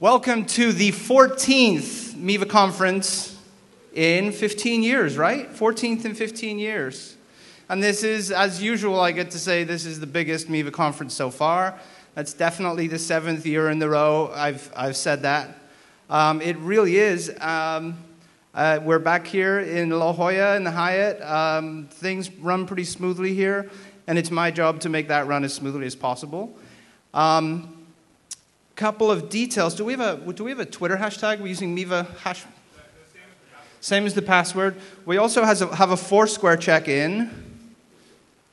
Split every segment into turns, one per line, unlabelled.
Welcome to the 14th Miva conference in 15 years, right? 14th in 15 years. And this is, as usual, I get to say this is the biggest Miva conference so far. That's definitely the 7th year in a row I've said that. It really is. We're back here in La Jolla in the Hyatt. Things run pretty smoothly here, and it's my job to make that run as smoothly as possible. Couple of details. Do we have a Twitter hashtag? We're using Miva hash. Same as the password. We also have a Foursquare check-in.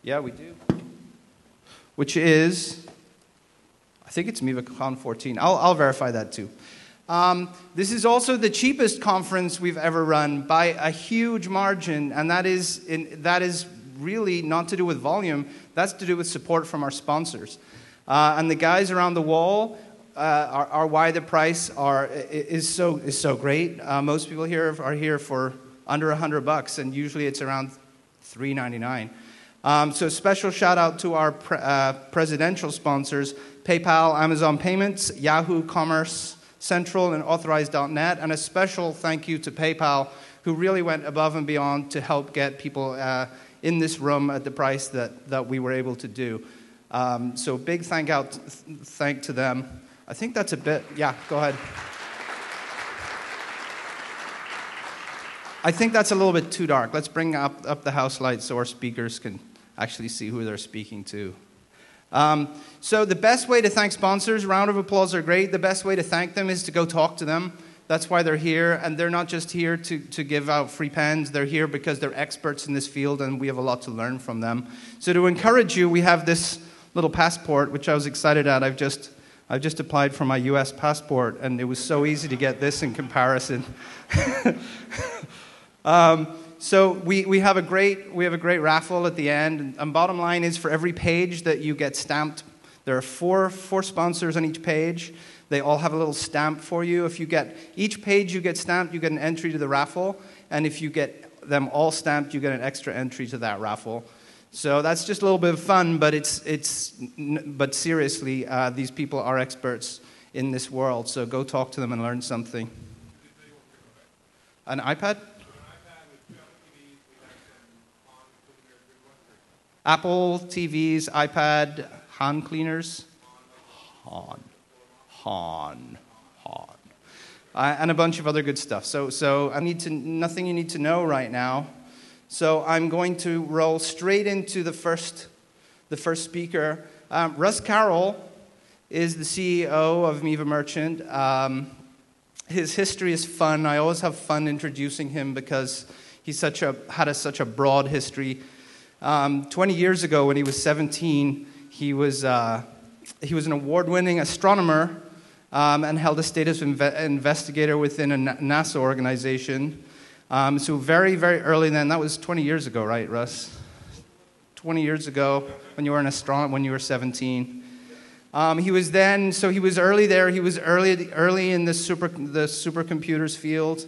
Yeah, we do. Which is, I think it's MivaCon 14. I'll verify that too. This is also the cheapest conference we've ever run by a huge margin, and that is really not to do with volume. That's to do with support from our sponsors. And the guys around the wall are why the price is so great. Most people here are here for under $100, and usually it's around $3.99. So special shout out to our presidential sponsors: PayPal, Amazon Payments, Yahoo Commerce Central, and Authorize.net. And a special thank you to PayPal, who really went above and beyond to help get people in this room at the price that we were able to do. So big thank to them. I think that's a bit, yeah, go ahead. I think that's a little bit too dark. Let's bring up the house lights so our speakers can actually see who they're speaking to. So the best way to thank sponsors, round of applause are great. The best way to thank them is to go talk to them. That's why they're here, and they're not just here to give out free pens. They're here because they're experts in this field, and we have a lot to learn from them. So to encourage you, we have this little passport, which I was excited at. I've just applied for my U.S. passport, and it was so easy to get this in comparison. So we have a great raffle at the end, and bottom line is, for every page that you get stamped, there are four sponsors on each page. They all have a little stamp for you. If you get each page you get stamped, you get an entry to the raffle, and if you get them all stamped, you get an extra entry to that raffle. So that's just a little bit of fun, but but seriously, these people are experts in this world. So go talk to them and learn something. An iPad? Apple TVs, iPad, Han cleaners, Han, and a bunch of other good stuff. So nothing you need to know right now. So I'm going to roll straight into the first speaker. Russ Carroll is the CEO of Miva Merchant. His history is fun. I always have fun introducing him because he's such a broad history. 20 years ago, when he was 17, he was an award-winning astronomer and held a status of investigator within a NASA organization. So very, very early then, that was 20 years ago, right, Russ? 20 years ago, when you were an astronomer, when you were 17. He was early there. He was early in the supercomputers field,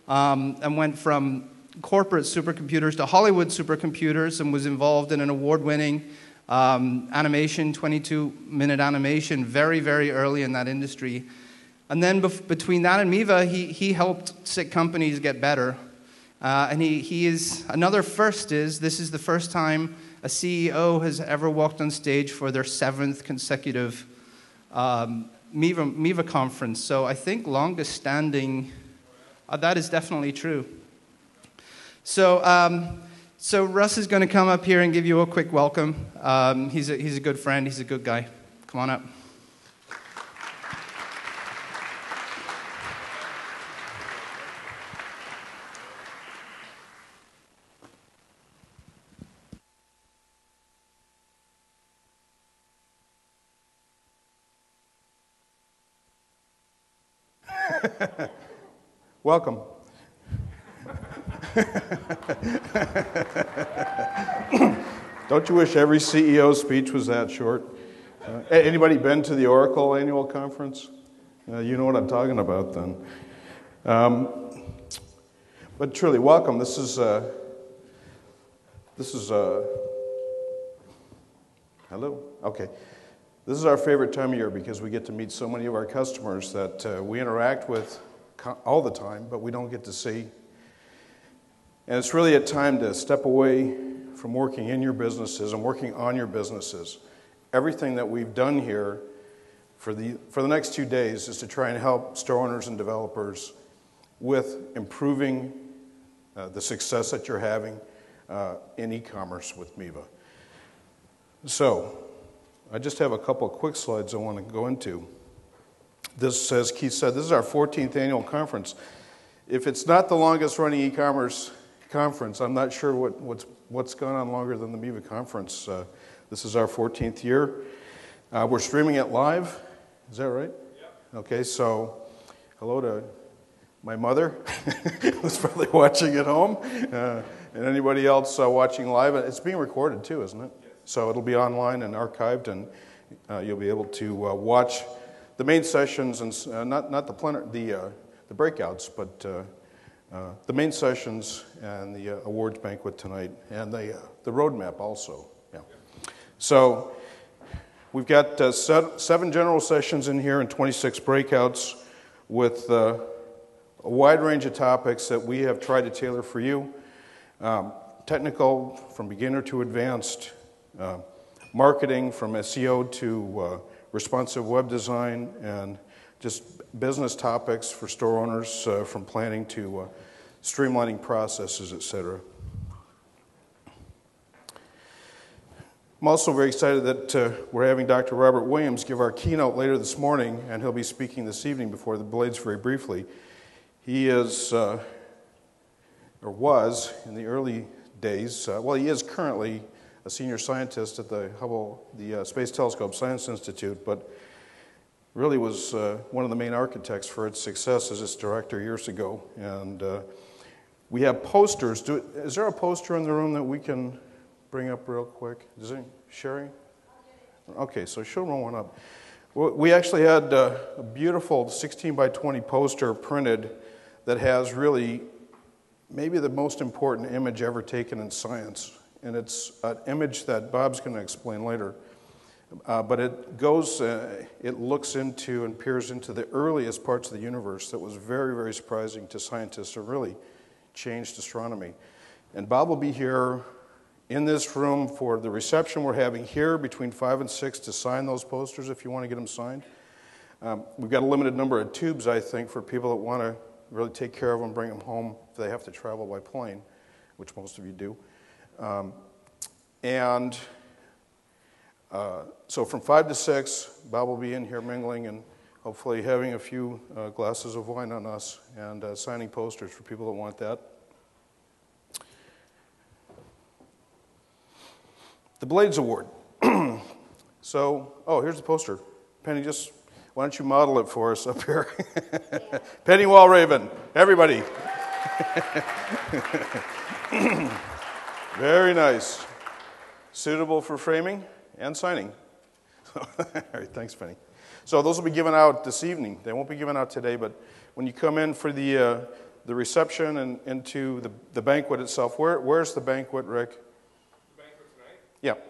and went from corporate supercomputers to Hollywood supercomputers, and was involved in an award-winning animation, 22-minute animation, very, very early in that industry. And then between that and Miva, he helped sick companies get better. And he is, another first is, this is the first time a CEO has ever walked on stage for their 7th consecutive Miva conference. So I think longest standing, that is definitely true. So Russ is going to come up here and give you a quick welcome. He's a good friend. He's a good guy. Come on up.
Welcome. Don't you wish every CEO speech was that short? Anybody been to the Oracle annual conference? You know what I'm talking about then. But truly, welcome. This is hello? Okay. This is our favorite time of year because we get to meet so many of our customers that we interact with all the time, but we don't get to see. And it's really a time to step away from working in your businesses and working on your businesses. Everything that we've done here for the next 2 days is to try and help store owners and developers with improving the success that you're having in e-commerce with Miva. So, I just have a couple of quick slides I want to go into. This, as Keith said, this is our 14th annual conference. If it's not the longest running e-commerce conference, I'm not sure what's gone on longer than the Miva conference. This is our 14th year. We're streaming it live. Is that right? Yep. Okay, so hello to my mother, who's probably watching at home, and anybody else watching live. It's being recorded too, isn't it? Yes. So it'll be online and archived, and you'll be able to watch the main sessions and not the breakouts, but the main sessions and the awards banquet tonight, and the roadmap also. Yeah. So we've got 7 general sessions in here and 26 breakouts with a wide range of topics that we have tried to tailor for you. Technical, from beginner to advanced, marketing from SEO to responsive web design, and just business topics for store owners from planning to streamlining processes, etc. I'm also very excited that we're having Dr. Robert Williams give our keynote later this morning, and he'll be speaking this evening before the Blades very briefly. He is, or was, in the early days, he is currently a senior scientist at the Space Telescope Science Institute, but really was one of the main architects for its success as its director years ago. And we have posters. Is there a poster in the room that we can bring up real quick? Is it sharing? Okay, so she'll roll one up. We actually had a beautiful 16 by 20 poster printed that has really maybe the most important image ever taken in science. And it's an image that Bob's going to explain later. But it looks into and peers into the earliest parts of the universe that was very, very surprising to scientists and really changed astronomy. And Bob will be here in this room for the reception we're having here between 5 and 6 to sign those posters if you want to get them signed. We've got a limited number of tubes, I think, for people that want to really take care of them, bring them home if they have to travel by plane, which most of you do. So from 5 to 6, Bob will be in here mingling and hopefully having a few glasses of wine on us and signing posters for people that want that. The Blades Award. So, here's the poster. Penny, why don't you model it for us up here? Penny Walraven, everybody. Very nice. Suitable for framing and signing. All right, thanks, Penny. So those will be given out this evening. They won't be given out today, but when you come in for the reception and into the banquet itself, where's the banquet, Rick?
The banquet tonight?
Yeah.
It's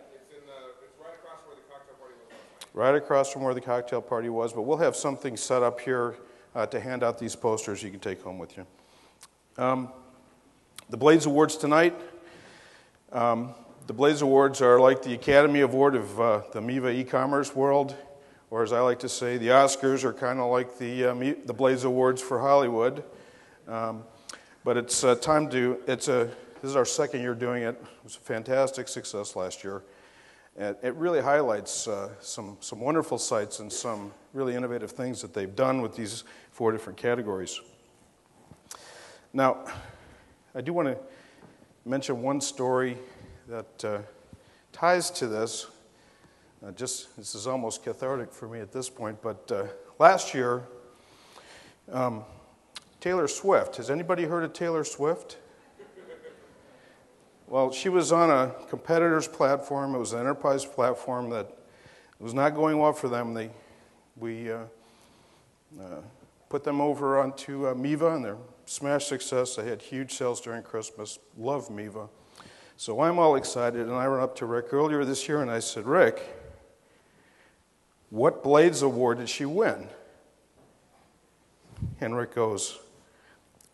right across where the cocktail party was last night.
Right across from where the cocktail party was, but we'll have something set up here to hand out these posters you can take home with you. The Blades Awards tonight. The Blades Awards are like the Academy Award of the Miva e-commerce world, or as I like to say, the Oscars are kind of like the Blades Awards for Hollywood. But it's time to. This is our second year doing it. It was a fantastic success last year. And it really highlights some wonderful sites and some really innovative things that they've done with these 4 different categories. Now, I do want to mention one story that ties to this. This is almost cathartic for me at this point, but last year, Taylor Swift. Has anybody heard of Taylor Swift? Well, she was on a competitor's platform. It was an enterprise platform that was not going well for them. We put them over onto Miva, and their smash success. They had huge sales during Christmas. Love Miva. So I'm all excited, and I went up to Rick earlier this year, and I said, Rick, what Blades Award did she win? And Rick goes,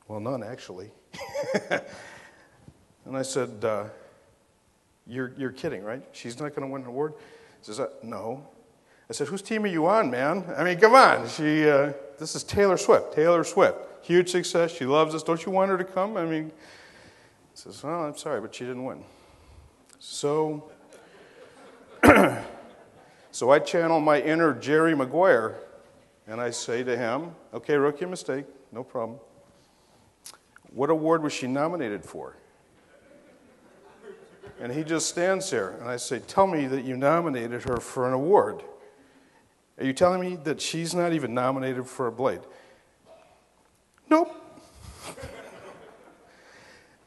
well, none, actually. And I said, you're kidding, right? She's not going to win an award? He says, no. I said, whose team are you on, man? I mean, come on. This is Taylor Swift. Taylor Swift. Huge success. She loves us. Don't you want her to come? I mean, he says, well, I'm sorry, but she didn't win. So, so I channel my inner Jerry Maguire, and I say to him, okay, rookie mistake, no problem. What award was she nominated for? And he just stands there, and I say, tell me that you nominated her for an award. Are you telling me that she's not even nominated for a Blade? Nope.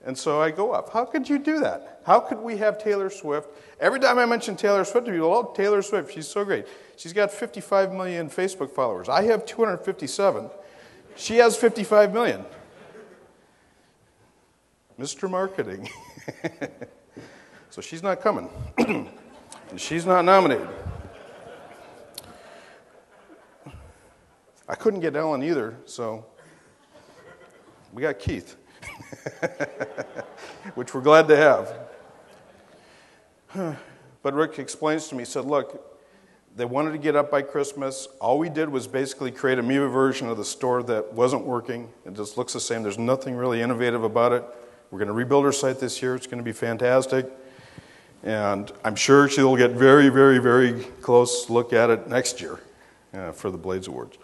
And so I go up. How could you do that? How could we have Taylor Swift? Every time I mention Taylor Swift to people, oh, Taylor Swift, she's so great. She's got 55 million Facebook followers. I have 257. She has 55 million. Mr. Marketing. So she's not coming. And she's not nominated. I couldn't get Ellen either, so we got Keith, which we're glad to have. But Rick explains to me, he said, look, they wanted to get up by Christmas. All we did was basically create a Miva version of the store that wasn't working. It just looks the same. There's nothing really innovative about it. We're going to rebuild her site this year. It's going to be fantastic. And I'm sure she'll get very, very, very close look at it next year for the Blades Awards.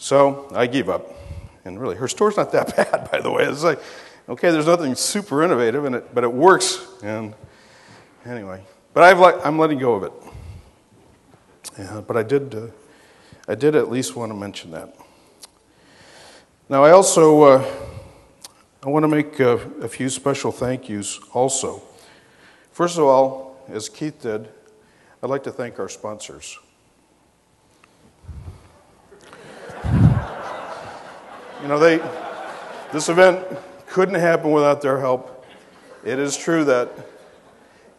So I gave up. And really, her store's not that bad, by the way. It's like, okay, there's nothing super innovative in it, but it works. And anyway, but I'm letting go of it. Yeah, but I did at least want to mention that. Now, I also I want to make a few special thank yous also. First of all, as Keith did, I'd like to thank our sponsors. You know, this event couldn't happen without their help. It is true that,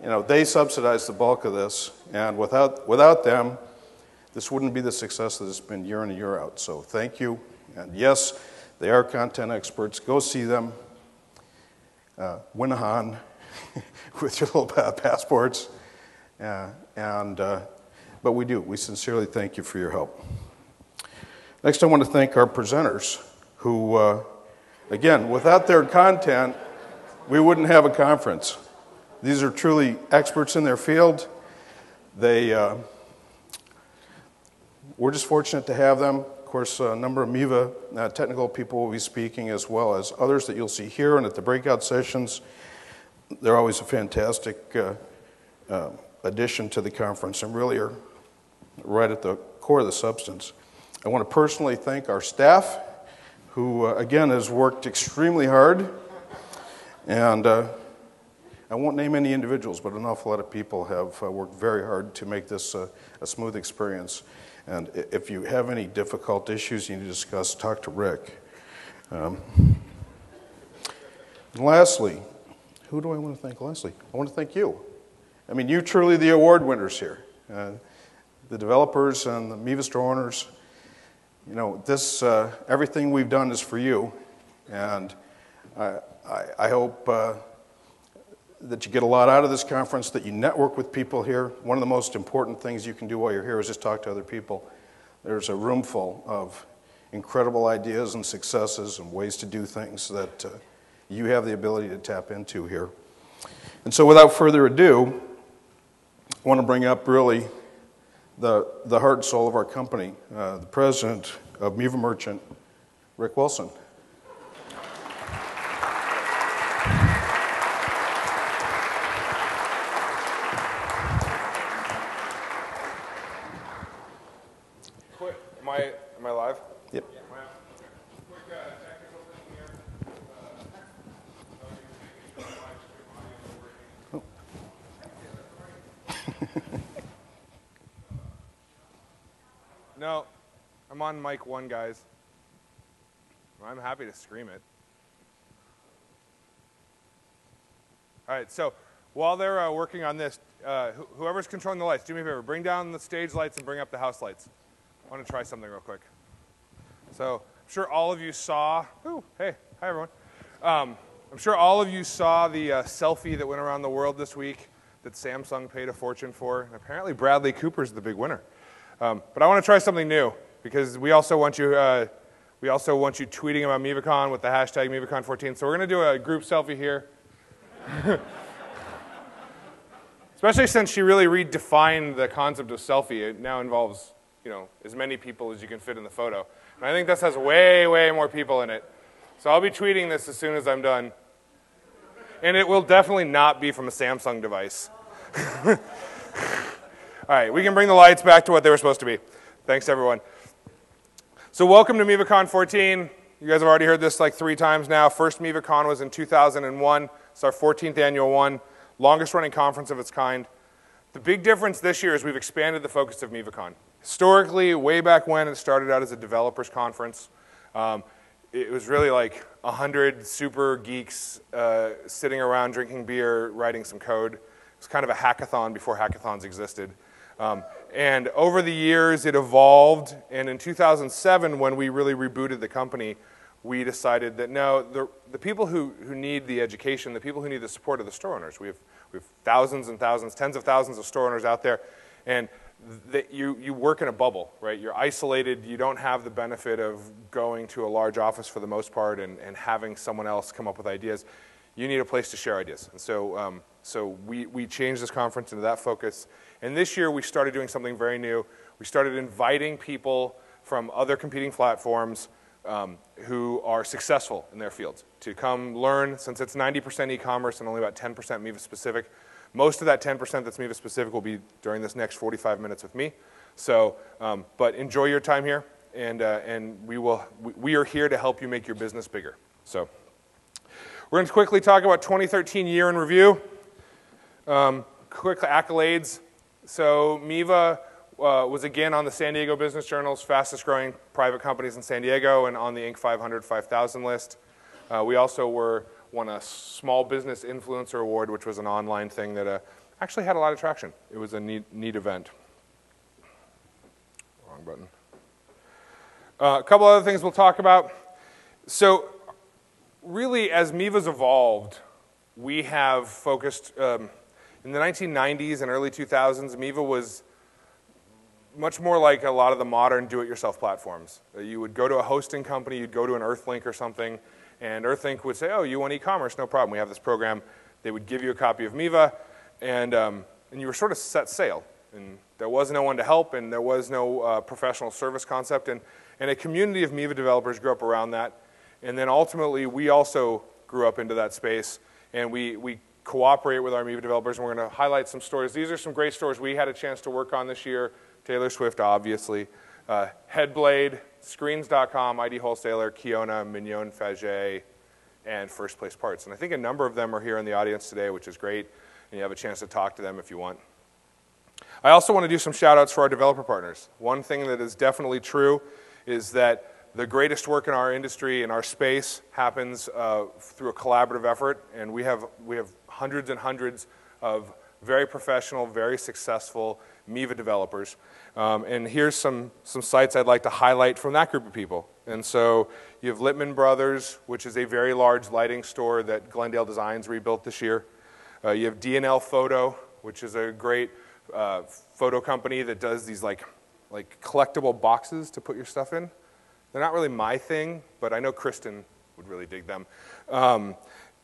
you know, they subsidize the bulk of this, and without them, this wouldn't be the success that it's been year in and year out. So thank you. And yes, they are content experts. Go see them. Winnahan with your little passports. But we sincerely thank you for your help. Next, I want to thank our presenters who, again, without their content, we wouldn't have a conference. These are truly experts in their field. We're just fortunate to have them. Of course, a number of Miva technical people will be speaking, as well as others that you'll see here and at the breakout sessions. They're always a fantastic addition to the conference and really are right at the core of the substance. I want to personally thank our staff, who, again, has worked extremely hard. And I won't name any individuals, but an awful lot of people have worked very hard to make this a smooth experience. And if you have any difficult issues you need to discuss, talk to Rick. And lastly, who do I want to thank lastly? I want to thank you. I mean, you're truly the award winners here. The developers and the Miva store owners. You know, this, everything we've done is for you, and I hope that you get a lot out of this conference, that you network with people here. One of the most important things you can do while you're here is just talk to other people. There's a room full of incredible ideas and successes and ways to do things that you have the ability to tap into here. And so without further ado, I want to bring up really the heart and soul of our company, the president of Miva Merchant, Rick Wilson.
Am I live?
Yep.
Quick technical thing here. No, I'm on mic 1, guys. I'm happy to scream it. All right, so while they're working on this, whoever's controlling the lights, do me a favor. Bring down the stage lights and bring up the house lights. I want to try something real quick. So I'm sure all of you saw, hey, hi everyone. I'm sure all of you saw the selfie that went around the world this week that Samsung paid a fortune for. And apparently Bradley Cooper's the big winner. But I want to try something new because we also want you tweeting about MivaCon with the hashtag MivaCon14. So we're going to do a group selfie here. Especially since she really redefined the concept of selfie. It now involves, as many people as you can fit in the photo. And I think this has way, way more people in it. So I'll be tweeting this as soon as I'm done. And it will definitely not be from a Samsung device. All right, we can bring the lights back to what they were supposed to be. Thanks, everyone. So welcome to MivaCon 14. You guys have already heard this like 3 times now. First MivaCon was in 2001. It's our 14th annual one. Longest running conference of its kind. The big difference this year is we've expanded the focus of MivaCon. Historically, way back when, it started out as a developers conference. It was really like 100 super geeks sitting around drinking beer, writing some code. It was kind of a hackathon before hackathons existed. And over the years, it evolved. And in 2007, when we really rebooted the company, we decided that no, the people who need the education, the people who need the support are the store owners. We have thousands and thousands, tens of thousands of store owners out there. And you work in a bubble, right? You're isolated. You don't have the benefit of going to a large office for the most part and having someone else come up with ideas. You need a place to share ideas. And so we changed this conference into that focus. And this year we started doing something very new. We started inviting people from other competing platforms who are successful in their fields to come learn, since it's 90% e-commerce and only about 10% Miva specific. Most of that 10% that's Miva specific will be during this next 45 minutes with me. So, but enjoy your time here, and we are here to help you make your business bigger. So, we're going to quickly talk about 2013 year in review. Quick accolades. So, Miva was again on the San Diego Business Journal's fastest growing private companies in San Diego and on the Inc. 500 5000 list. We also won a Small Business Influencer Award, which was an online thing that actually had a lot of traction. It was a neat event. Wrong button. A couple other things we'll talk about. So really, as Miva's evolved, we have focused, in the 1990s and early 2000s, Miva was much more like a lot of the modern do-it-yourself platforms. You would go to a hosting company, you'd go to an Earthlink or something, and Earthlink would say, oh, you want e-commerce? No problem. We have this program. They would give you a copy of Miva, and you were sort of set sail. And there was no one to help, and there was no professional service concept. And a community of Miva developers grew up around that. And then ultimately, we also grew up into that space. And we cooperate with our Miva developers, and we're going to highlight some stories. These are some great stories we had a chance to work on this year. Taylor Swift, obviously. Headblade, Screens.com, ID Wholesaler, Kiona, Mignon Faget, and First Place Parts. And I think a number of them are here in the audience today, which is great. And you have a chance to talk to them if you want. I also want to do some shout-outs for our developer partners. One thing that is definitely true is that the greatest work in our industry, in our space, happens through a collaborative effort. And we have hundreds and hundreds of very professional, very successful Miva developers. And here's some sites I'd like to highlight from that group of people. And so you have Littman Brothers, which is a very large lighting store that Glendale Designs rebuilt this year. You have D&L Photo, which is a great photo company that does these like collectible boxes to put your stuff in. They're not really my thing, but I know Kristen would really dig them.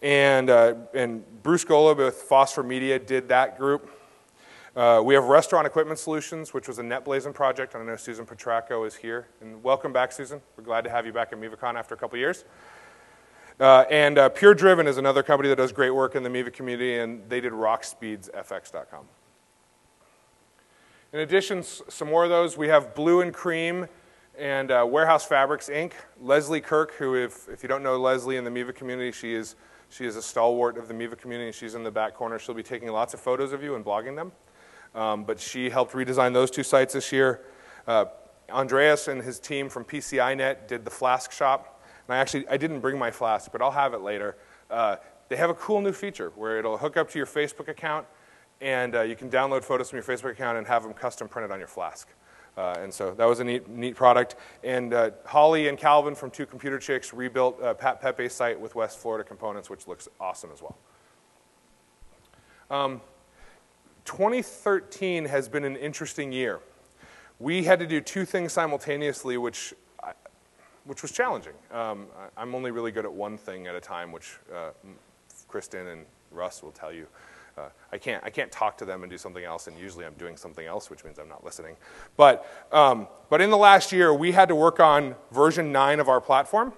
And Bruce Golub with Phosphor Media did that group. We have Restaurant Equipment Solutions, which was a NetBlazing project, and I know Susan Petracco is here. And welcome back, Susan. We're glad to have you back at MivaCon after a couple years. And Pure Driven is another company that does great work in the Miva community, and they did RockSpeedsFX.com. In addition, some more of those. We have Blue and Cream and Warehouse Fabrics, Inc. Leslie Kirk, who, if you don't know Leslie in the Miva community, she is a stalwart of the Miva community. She's in the back corner. She'll be taking lots of photos of you and blogging them. But she helped redesign those 2 sites this year. Andreas and his team from PCINet did the Flask Shop. And I didn't bring my Flask, but I'll have it later. They have a cool new feature where it'll hook up to your Facebook account, and you can download photos from your Facebook account and have them custom printed on your flask. And so that was a neat product. And Holly and Calvin from Two Computer Chicks rebuilt a pet-based site with West Florida components, which looks awesome as well. 2013 has been an interesting year. We had to do two things simultaneously, which was challenging. I'm only really good at one thing at a time, which Kristen and Russ will tell you. I can't talk to them and do something else, and usually I'm doing something else, which means I'm not listening. But in the last year, we had to work on version 9 of our platform,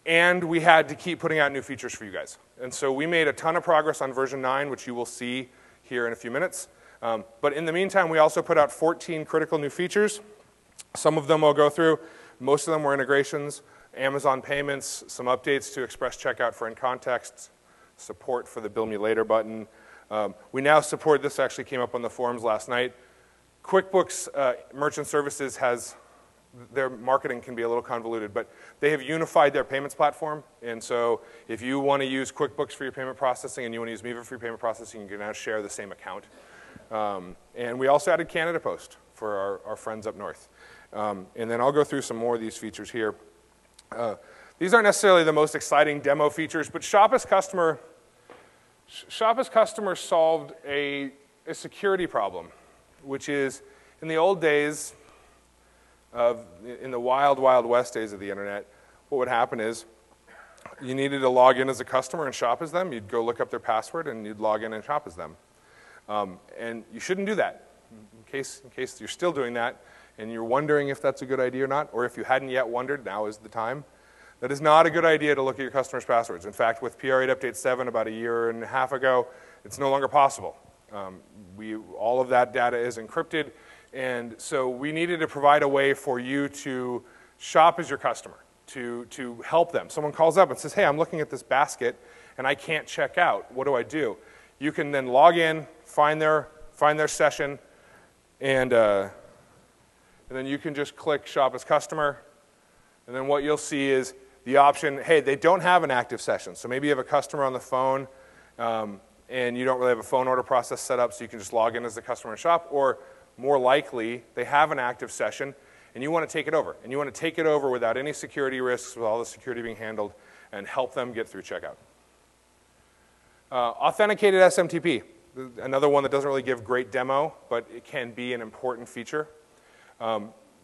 and we had to keep putting out new features for you guys. And so we made a ton of progress on version 9, which you will see here in a few minutes. But in the meantime, we also put out 14 critical new features. Some of them I'll go through. Most of them were integrations, Amazon payments, some updates to Express Checkout for in-context, support for the Bill Me Later button. We now support, this actually came up on the forums last night. QuickBooks Merchant Services has, their marketing can be a little convoluted, but they have unified their payments platform. And so if you want to use QuickBooks for your payment processing and you want to use Miva for your payment processing, you can now share the same account. And we also added Canada Post for our friends up north. And then I'll go through some more of these features here. These aren't necessarily the most exciting demo features, but Shop as Customer solved a security problem, which is in the old days, in the wild, wild west days of the internet, what would happen is you needed to log in as a customer and shop as them. You'd go look up their password and you'd log in and shop as them. And you shouldn't do that. In case you're still doing that and you're wondering if that's a good idea or not, or if you hadn't yet wondered, now is the time. That is not a good idea to look at your customers' passwords. In fact, with PR8 Update 7 about a year and a half ago, it's no longer possible. All of that data is encrypted, and so we needed to provide a way for you to shop as your customer, to help them. Someone calls up and says, hey, I'm looking at this basket, and I can't check out. What do I do? You can then log in, find their session, and then you can just click Shop as Customer, and then what you'll see is the option, hey, they don't have an active session. So maybe you have a customer on the phone and you don't really have a phone order process set up, so you can just log in as the customer and shop. Or more likely, they have an active session and you want to take it over. And you want to take it over without any security risks, with all the security being handled, and help them get through checkout. Authenticated SMTP, another one that doesn't really give great demo, but it can be an important feature.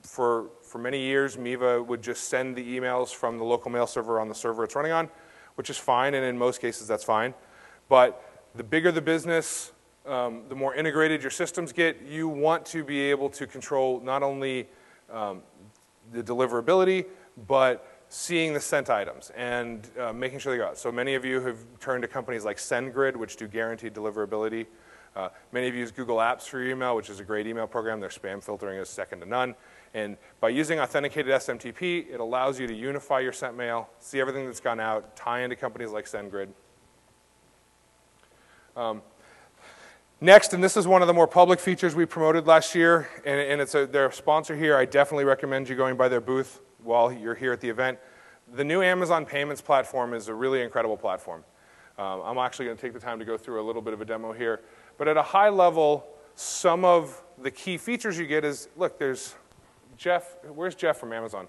For many years, Miva would just send the emails from the local mail server on the server it's running on, which is fine, and in most cases that's fine. But the bigger the business, the more integrated your systems get, you want to be able to control not only the deliverability, but seeing the sent items and making sure they go out. So many of you have turned to companies like SendGrid, which do guaranteed deliverability. Many of you use Google Apps for your email, which is a great email program. Their spam filtering is second to none. And by using authenticated SMTP, it allows you to unify your sent mail, see everything that's gone out, tie into companies like SendGrid. Next, and this is one of the more public features we promoted last year, and they're a sponsor here. I definitely recommend you going by their booth while you're here at the event. The new Amazon Payments platform is a really incredible platform. I'm actually going to take the time to go through a little bit of a demo here. But at a high level, some of the key features you get is, look, there's Jeff. Where's Jeff from Amazon?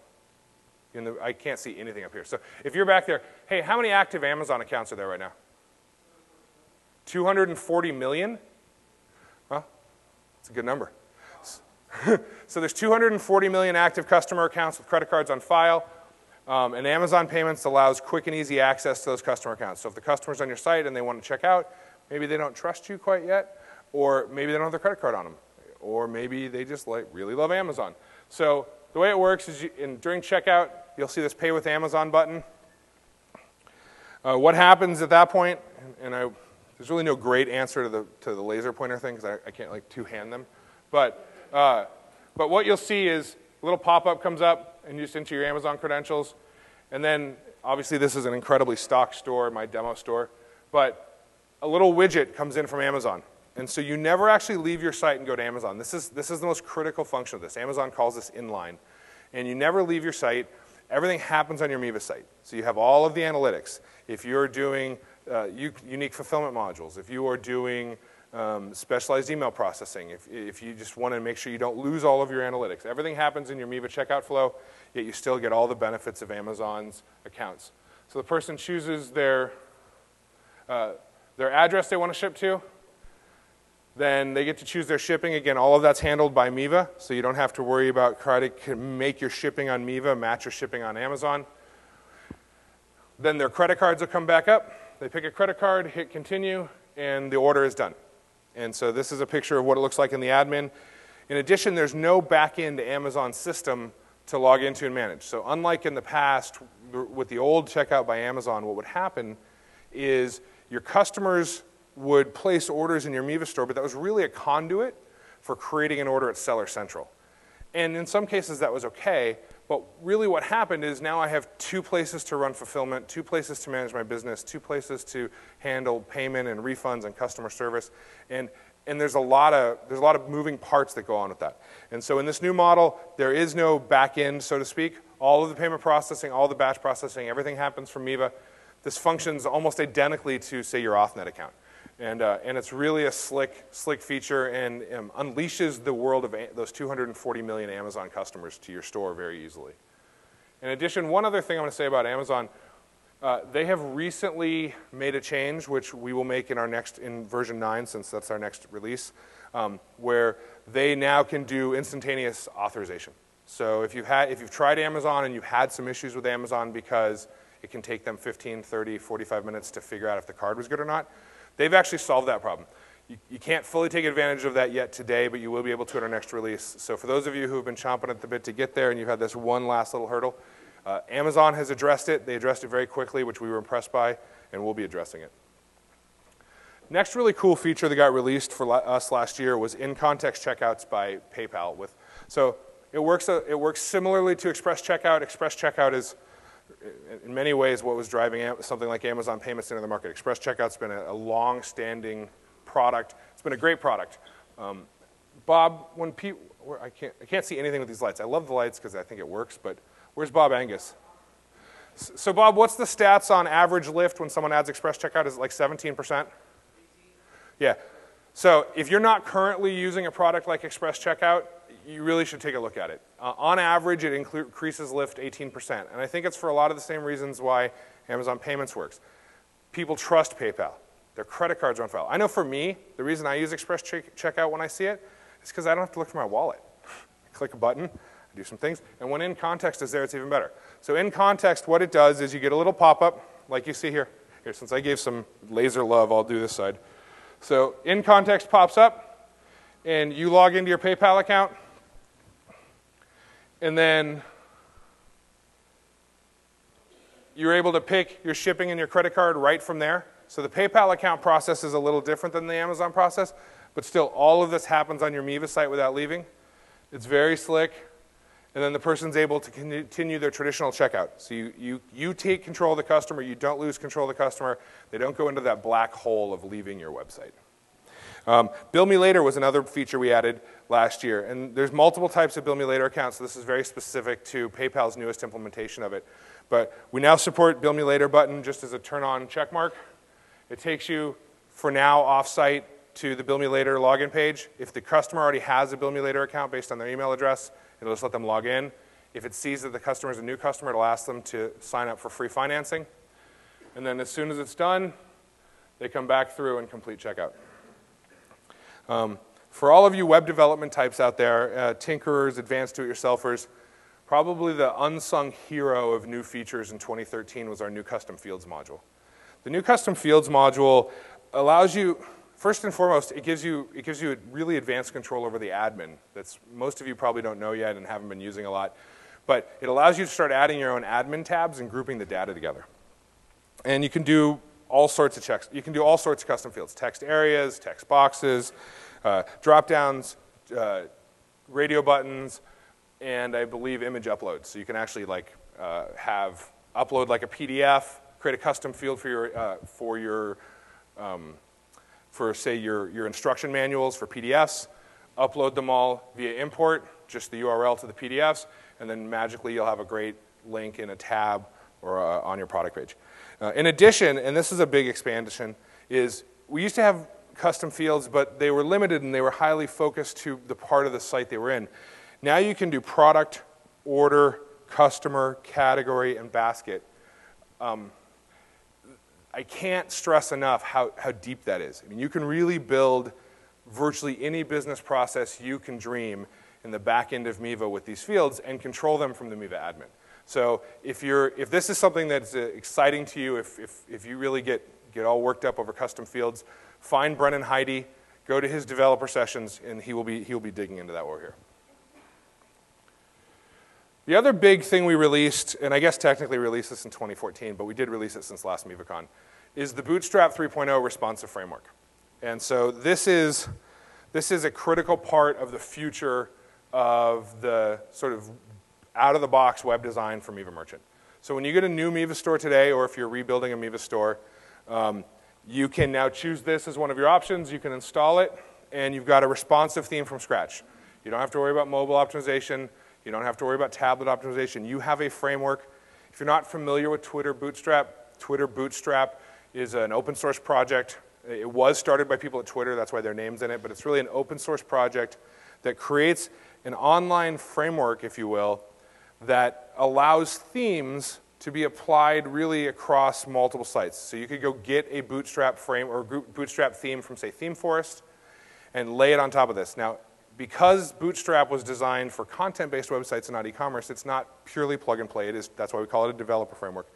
I can't see anything up here. So if you're back there, hey, how many active Amazon accounts are there right now? 240 million? Well, that's a good number. So there's 240 million active customer accounts with credit cards on file. And Amazon Payments allows quick and easy access to those customer accounts. So if the customer's on your site and they want to check out, maybe they don't trust you quite yet, or maybe they don't have their credit card on them, or maybe they just really love Amazon. So the way it works is during checkout, you'll see this Pay with Amazon button. What happens at that point, and there's really no great answer to the laser pointer thing because I can't two-hand them, but what you'll see is a little pop-up comes up and you just enter your Amazon credentials, and then obviously this is an incredibly stock store, my demo store, but a little widget comes in from Amazon. And so you never actually leave your site and go to Amazon. This is the most critical function of this. Amazon calls this inline. And you never leave your site. Everything happens on your Miva site. So you have all of the analytics. If you're doing unique fulfillment modules, if you are doing specialized email processing, if you just want to make sure you don't lose all of your analytics. Everything happens in your Miva checkout flow, yet you still get all the benefits of Amazon's accounts. So the person chooses their address they want to ship to, then they get to choose their shipping. Again, all of that's handled by Miva, so you don't have to worry about trying to make your shipping on Miva match your shipping on Amazon. Then their credit cards will come back up. They pick a credit card, hit continue, and the order is done. And so this is a picture of what it looks like in the admin. In addition, there's no back-end Amazon system to log into and manage. So unlike in the past, with the old checkout by Amazon, what would happen is your customers would place orders in your Miva store, but that was really a conduit for creating an order at Seller Central. And in some cases, that was okay. But really what happened is now I have 2 places to run fulfillment, 2 places to manage my business, 2 places to handle payment and refunds and customer service. And there's a lot of moving parts that go on with that. And so in this new model, there is no back end, so to speak. All of the payment processing, all the batch processing, everything happens from Miva. This functions almost identically to, say, your Authnet account. And it's really a slick feature and unleashes the world of those 240 million Amazon customers to your store very easily. In addition, one other thing I want to say about Amazon, they have recently made a change, which we will make in version 9, since that's our next release, where they now can do instantaneous authorization. So if you've tried Amazon and you've had some issues with Amazon because it can take them 15, 30, 45 minutes to figure out if the card was good or not, they've actually solved that problem. You can't fully take advantage of that yet today, but you will be able to at our next release. So for those of you who have been chomping at the bit to get there and you've had this one last little hurdle, Amazon has addressed it. They addressed it very quickly, which we were impressed by, and we'll be addressing it. Next really cool feature that got released for us last year was in-context checkouts by PayPal. So it works similarly to Express Checkout. Express Checkout is, in many ways, what was driving something like Amazon payments into the market. Express Checkout's been a long-standing product. It's been a great product. Bob, I can't see anything with these lights. I love the lights because I think it works, but where's Bob Angus? So Bob, what's the stats on average lift when someone adds Express Checkout? Is it like 17%? Yeah. So if you're not currently using a product like Express Checkout, you really should take a look at it. On average, it increases lift 18%. And I think it's for a lot of the same reasons why Amazon Payments works. People trust PayPal. Their credit cards are on file. I know for me, the reason I use Express Checkout when I see it is because I don't have to look for my wallet. I click a button, I do some things, and when in context is there, it's even better. So in context, what it does is you get a little pop-up, like you see here. Here, since I gave some laser love, I'll do this side. So in context pops up, and you log into your PayPal account, and then you're able to pick your shipping and your credit card right from there. So the PayPal account process is a little different than the Amazon process, but still all of this happens on your Miva site without leaving. It's very slick. And then the person's able to continue their traditional checkout. So you take control of the customer. You don't lose control of the customer. They don't go into that black hole of leaving your website. Bill Me Later was another feature we added last year. And there's multiple types of Bill Me Later accounts. So this is very specific to PayPal's newest implementation of it. But we now support Bill Me Later button just as a turn-on check mark. It takes you, for now, off-site to the Bill Me Later login page. If the customer already has a Bill Me Later account based on their email address, it'll just let them log in. If it sees that the customer is a new customer, it'll ask them to sign up for free financing. And then as soon as it's done, they come back through and complete checkout. For all of you web development types out there, tinkerers, advanced do-it-yourselfers, probably the unsung hero of new features in 2013 was our new custom fields module. The new custom fields module allows you, first and foremost, it gives you a really advanced control over the admin. That's most of you probably don't know yet and haven't been using a lot. But it allows you to start adding your own admin tabs and grouping the data together. And you can do all sorts of checks. You can do all sorts of custom fields: text areas, text boxes, drop-downs, radio buttons, and I believe image uploads. So you can actually have upload like a PDF, create a custom field for say your instruction manuals for PDFs, upload them all via import, just the URL to the PDFs, and then magically you'll have a great link in a tab or on your product page. In addition, and this is a big expansion, is we used to have custom fields, but they were limited and they were highly focused to the part of the site they were in. Now you can do product, order, customer, category, and basket. I can't stress enough how deep that is. I mean, you can really build virtually any business process you can dream in the back end of Miva with these fields and control them from the Miva admin. So if this is something that's exciting to you, if you really get all worked up over custom fields, find Brennan Heidi, go to his developer sessions, and he'll be digging into that while we're here. The other big thing we released, and I guess technically released this in 2014, but we did release it since last MivaCon, is the Bootstrap 3.0 responsive framework. And so this is a critical part of the future of the sort of out-of-the-box web design for Miva Merchant. So when you get a new Miva store today, or if you're rebuilding a Miva store, you can now choose this as one of your options. You can install it, and you've got a responsive theme from scratch. You don't have to worry about mobile optimization. You don't have to worry about tablet optimization. You have a framework. If you're not familiar with Twitter Bootstrap is an open source project. It was started by people at Twitter. That's why their name's in it. But it's really an open source project that creates an online framework, if you will, that allows themes to be applied really across multiple sites. So you could go get a Bootstrap frame or Bootstrap theme from, say, ThemeForest and lay it on top of this. Now, because Bootstrap was designed for content-based websites and not e-commerce, it's not purely plug and play. That's why we call it a developer framework.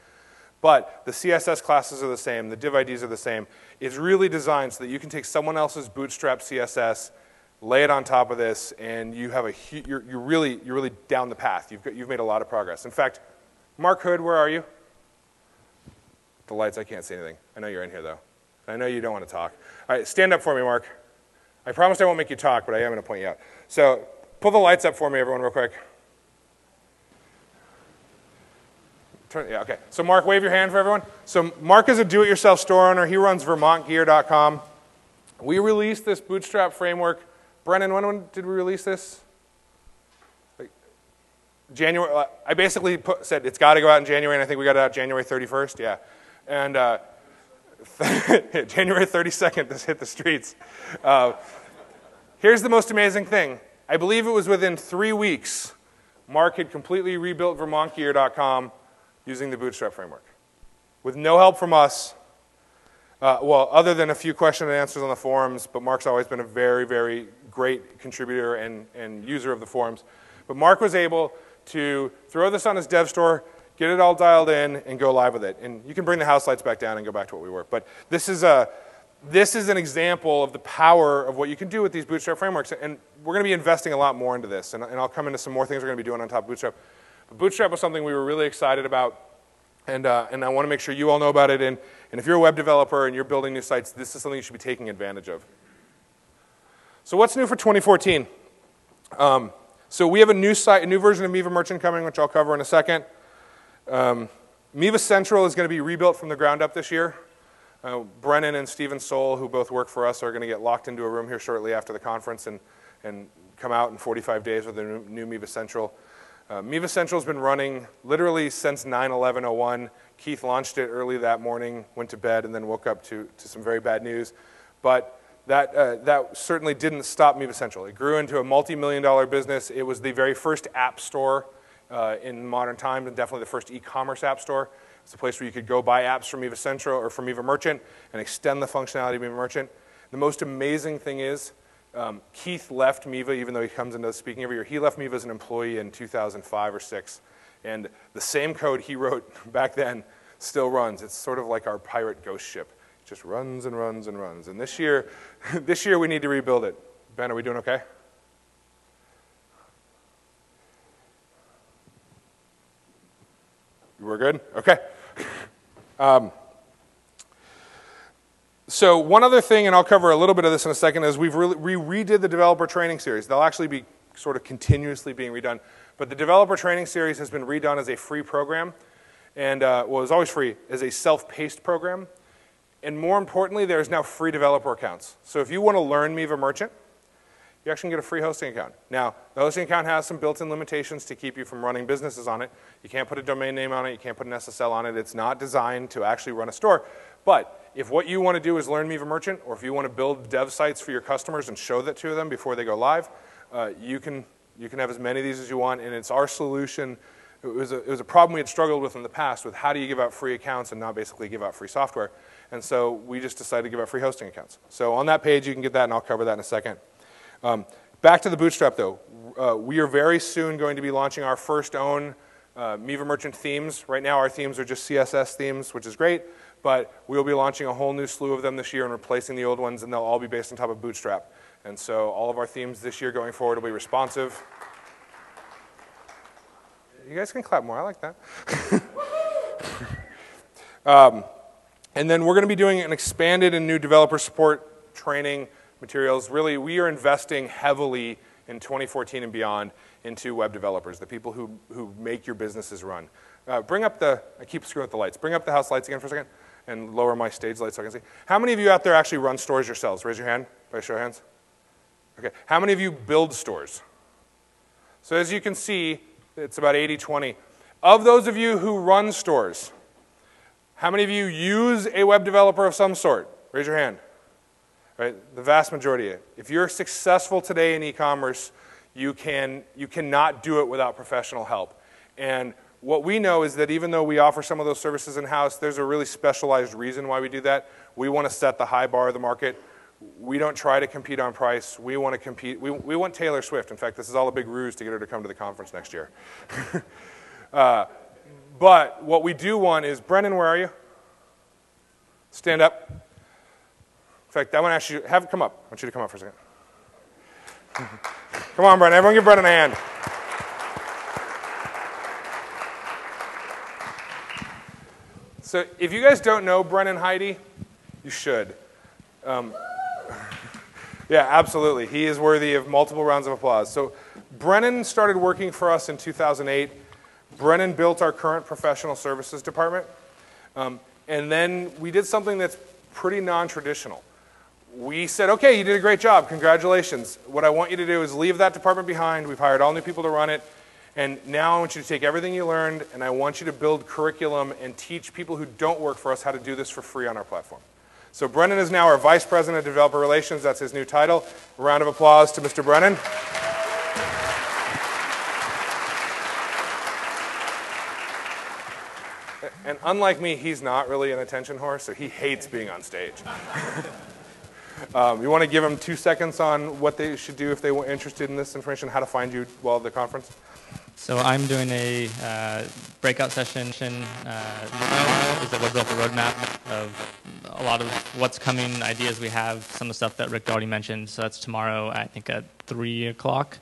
But the CSS classes are the same. The div IDs are the same. It's really designed so that you can take someone else's Bootstrap CSS, lay it on top of this, and you have you're really down the path. You've made a lot of progress. In fact, Mark Hood, where are you? The lights, I can't see anything. I know you're in here, though. I know you don't want to talk. All right, stand up for me, Mark. I promised I won't make you talk, but I am going to point you out. So pull the lights up for me, everyone, real quick. Yeah, okay. So Mark, wave your hand for everyone. So Mark is a do-it-yourself store owner. He runs VermontGear.com. We released this Bootstrap framework. Brennan, when did we release this? January. I basically said it's got to go out in January, and I think we got it out January 31st. Yeah. And January 32nd, this hit the streets. Here's the most amazing thing. I believe it was within 3 weeks, Mark had completely rebuilt VermontGear.com using the Bootstrap framework. With no help from us, well, other than a few question and answers on the forums, but Mark's always been a very, very great contributor and user of the forums. But Mark was able to throw this on his dev store, get it all dialed in, and go live with it. And you can bring the house lights back down and go back to what we were. But this is an example of the power of what you can do with these Bootstrap frameworks. And we're going to be investing a lot more into this. And I'll come into some more things we're going to be doing on top of Bootstrap. But Bootstrap was something we were really excited about. And I want to make sure you all know about it. And if you're a web developer and you're building new sites, this is something you should be taking advantage of. So what's new for 2014? So we have a new version of Miva Merchant coming, which I'll cover in a second. Miva Central is going to be rebuilt from the ground up this year. Brennan and Stephen Soul, who both work for us, are going to get locked into a room here shortly after the conference and come out in 45 days with a new Miva Central. Miva Central has been running literally since 9/11/01. Keith launched it early that morning, went to bed, and then woke up to some very bad news. But that certainly didn't stop Miva Central. It grew into a multi-million-dollar business. It was the very first app store in modern times, and definitely the first e-commerce app store. It's a place where you could go buy apps from Miva Central or from Miva Merchant and extend the functionality of Miva Merchant. The most amazing thing is Keith left Miva, even though he comes into speaking every year. He left Miva as an employee in 2005 or 6, and the same code he wrote back then still runs. It's sort of like our pirate ghost ship. It just runs and runs and runs. And this year we need to rebuild it. Ben, are we doing okay? We're good? Okay. So one other thing, and I'll cover a little bit of this in a second, is we redid the developer training series. They'll actually be sort of continuously being redone. But the developer training series has been redone as a free program. And, well, it was always free, as a self-paced program. And more importantly, there's now free developer accounts. So if you want to learn Miva Merchant, you actually can get a free hosting account. Now, the hosting account has some built-in limitations to keep you from running businesses on it. You can't put a domain name on it. You can't put an SSL on it. It's not designed to actually run a store. But if what you want to do is learn Miva Merchant, or if you want to build dev sites for your customers and show that to them before they go live, you can have as many of these as you want, and it's our solution. It was a problem we had struggled with in the past with how do you give out free accounts and not basically give out free software. And so we just decided to give out free hosting accounts. So on that page, you can get that, and I'll cover that in a second. Back to the Bootstrap, though. We are very soon going to be launching our first own Miva Merchant themes. Right now, our themes are just CSS themes, which is great, but we'll be launching a whole new slew of them this year and replacing the old ones, and they'll all be based on top of Bootstrap. And so all of our themes this year going forward will be responsive. You guys can clap more. I like that. And then we're going to be doing an expanded and new developer support training materials. Really, we are investing heavily in 2014 and beyond into web developers, the people who make your businesses run. Bring up the, I keep screwing with the lights. Bring up the house lights again for a second and lower my stage lights so I can see. How many of you out there actually run stores yourselves? Raise your hand by show of hands. Okay. How many of you build stores? So as you can see, it's about 80-20. Of those of you who run stores, how many of you use a web developer of some sort? Raise your hand. Right? The vast majority of you. If you're successful today in e-commerce, you cannot do it without professional help. And what we know is that even though we offer some of those services in-house, there's a really specialized reason why we do that. We want to set the high bar of the market. We don't try to compete on price. We want to compete. We want Taylor Swift. In fact, this is all a big ruse to get her to come to the conference next year. But what we do want is, Brennan, where are you? Stand up. In fact, I want to ask you, come up. I want you to come up for a second. Come on, Brennan. Everyone give Brennan a hand. So if you guys don't know Brennan Heidi, you should. Yeah, absolutely. He is worthy of multiple rounds of applause. So Brennan started working for us in 2008. Brennan built our current professional services department. And then we did something that's pretty non-traditional. We said, okay, you did a great job. Congratulations. What I want you to do is leave that department behind. We've hired all new people to run it. And now I want you to take everything you learned, and I want you to build curriculum and teach people who don't work for us how to do this for free on our platform. So Brennan is now our Vice President of Developer Relations. That's his new title. A round of applause to Mr. Brennan. And unlike me, he's not really an attention whore, so he hates being on stage. You want to give them 2 seconds on what they should do if they were interested in this information, how to find you while at the conference?
So I'm doing a breakout session. Is a web developer roadmap of a lot of what's coming, ideas we have, some of the stuff that Rick already mentioned. So that's tomorrow, I think, at 3 o'clock.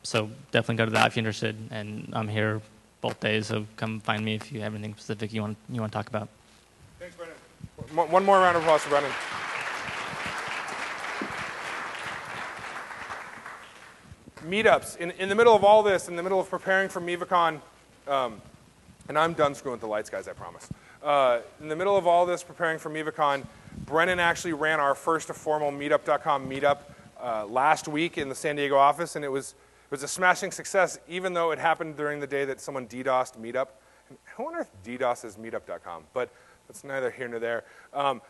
So definitely go to that if you're interested. And I'm here both days, so come find me if you have anything specific you want to talk about.
Thanks, Brennan. One more round of applause for Brennan. Meetups. In the middle of all this, in the middle of preparing for MivaCon, and I'm done screwing with the lights, guys, I promise. In the middle of all this, preparing for MivaCon, Brennan actually ran our first formal Meetup.com meetup last week in the San Diego office, and it was a smashing success, even though it happened during the day that someone DDoSed Meetup. Who on earth DDoSes Meetup.com? But that's neither here nor there.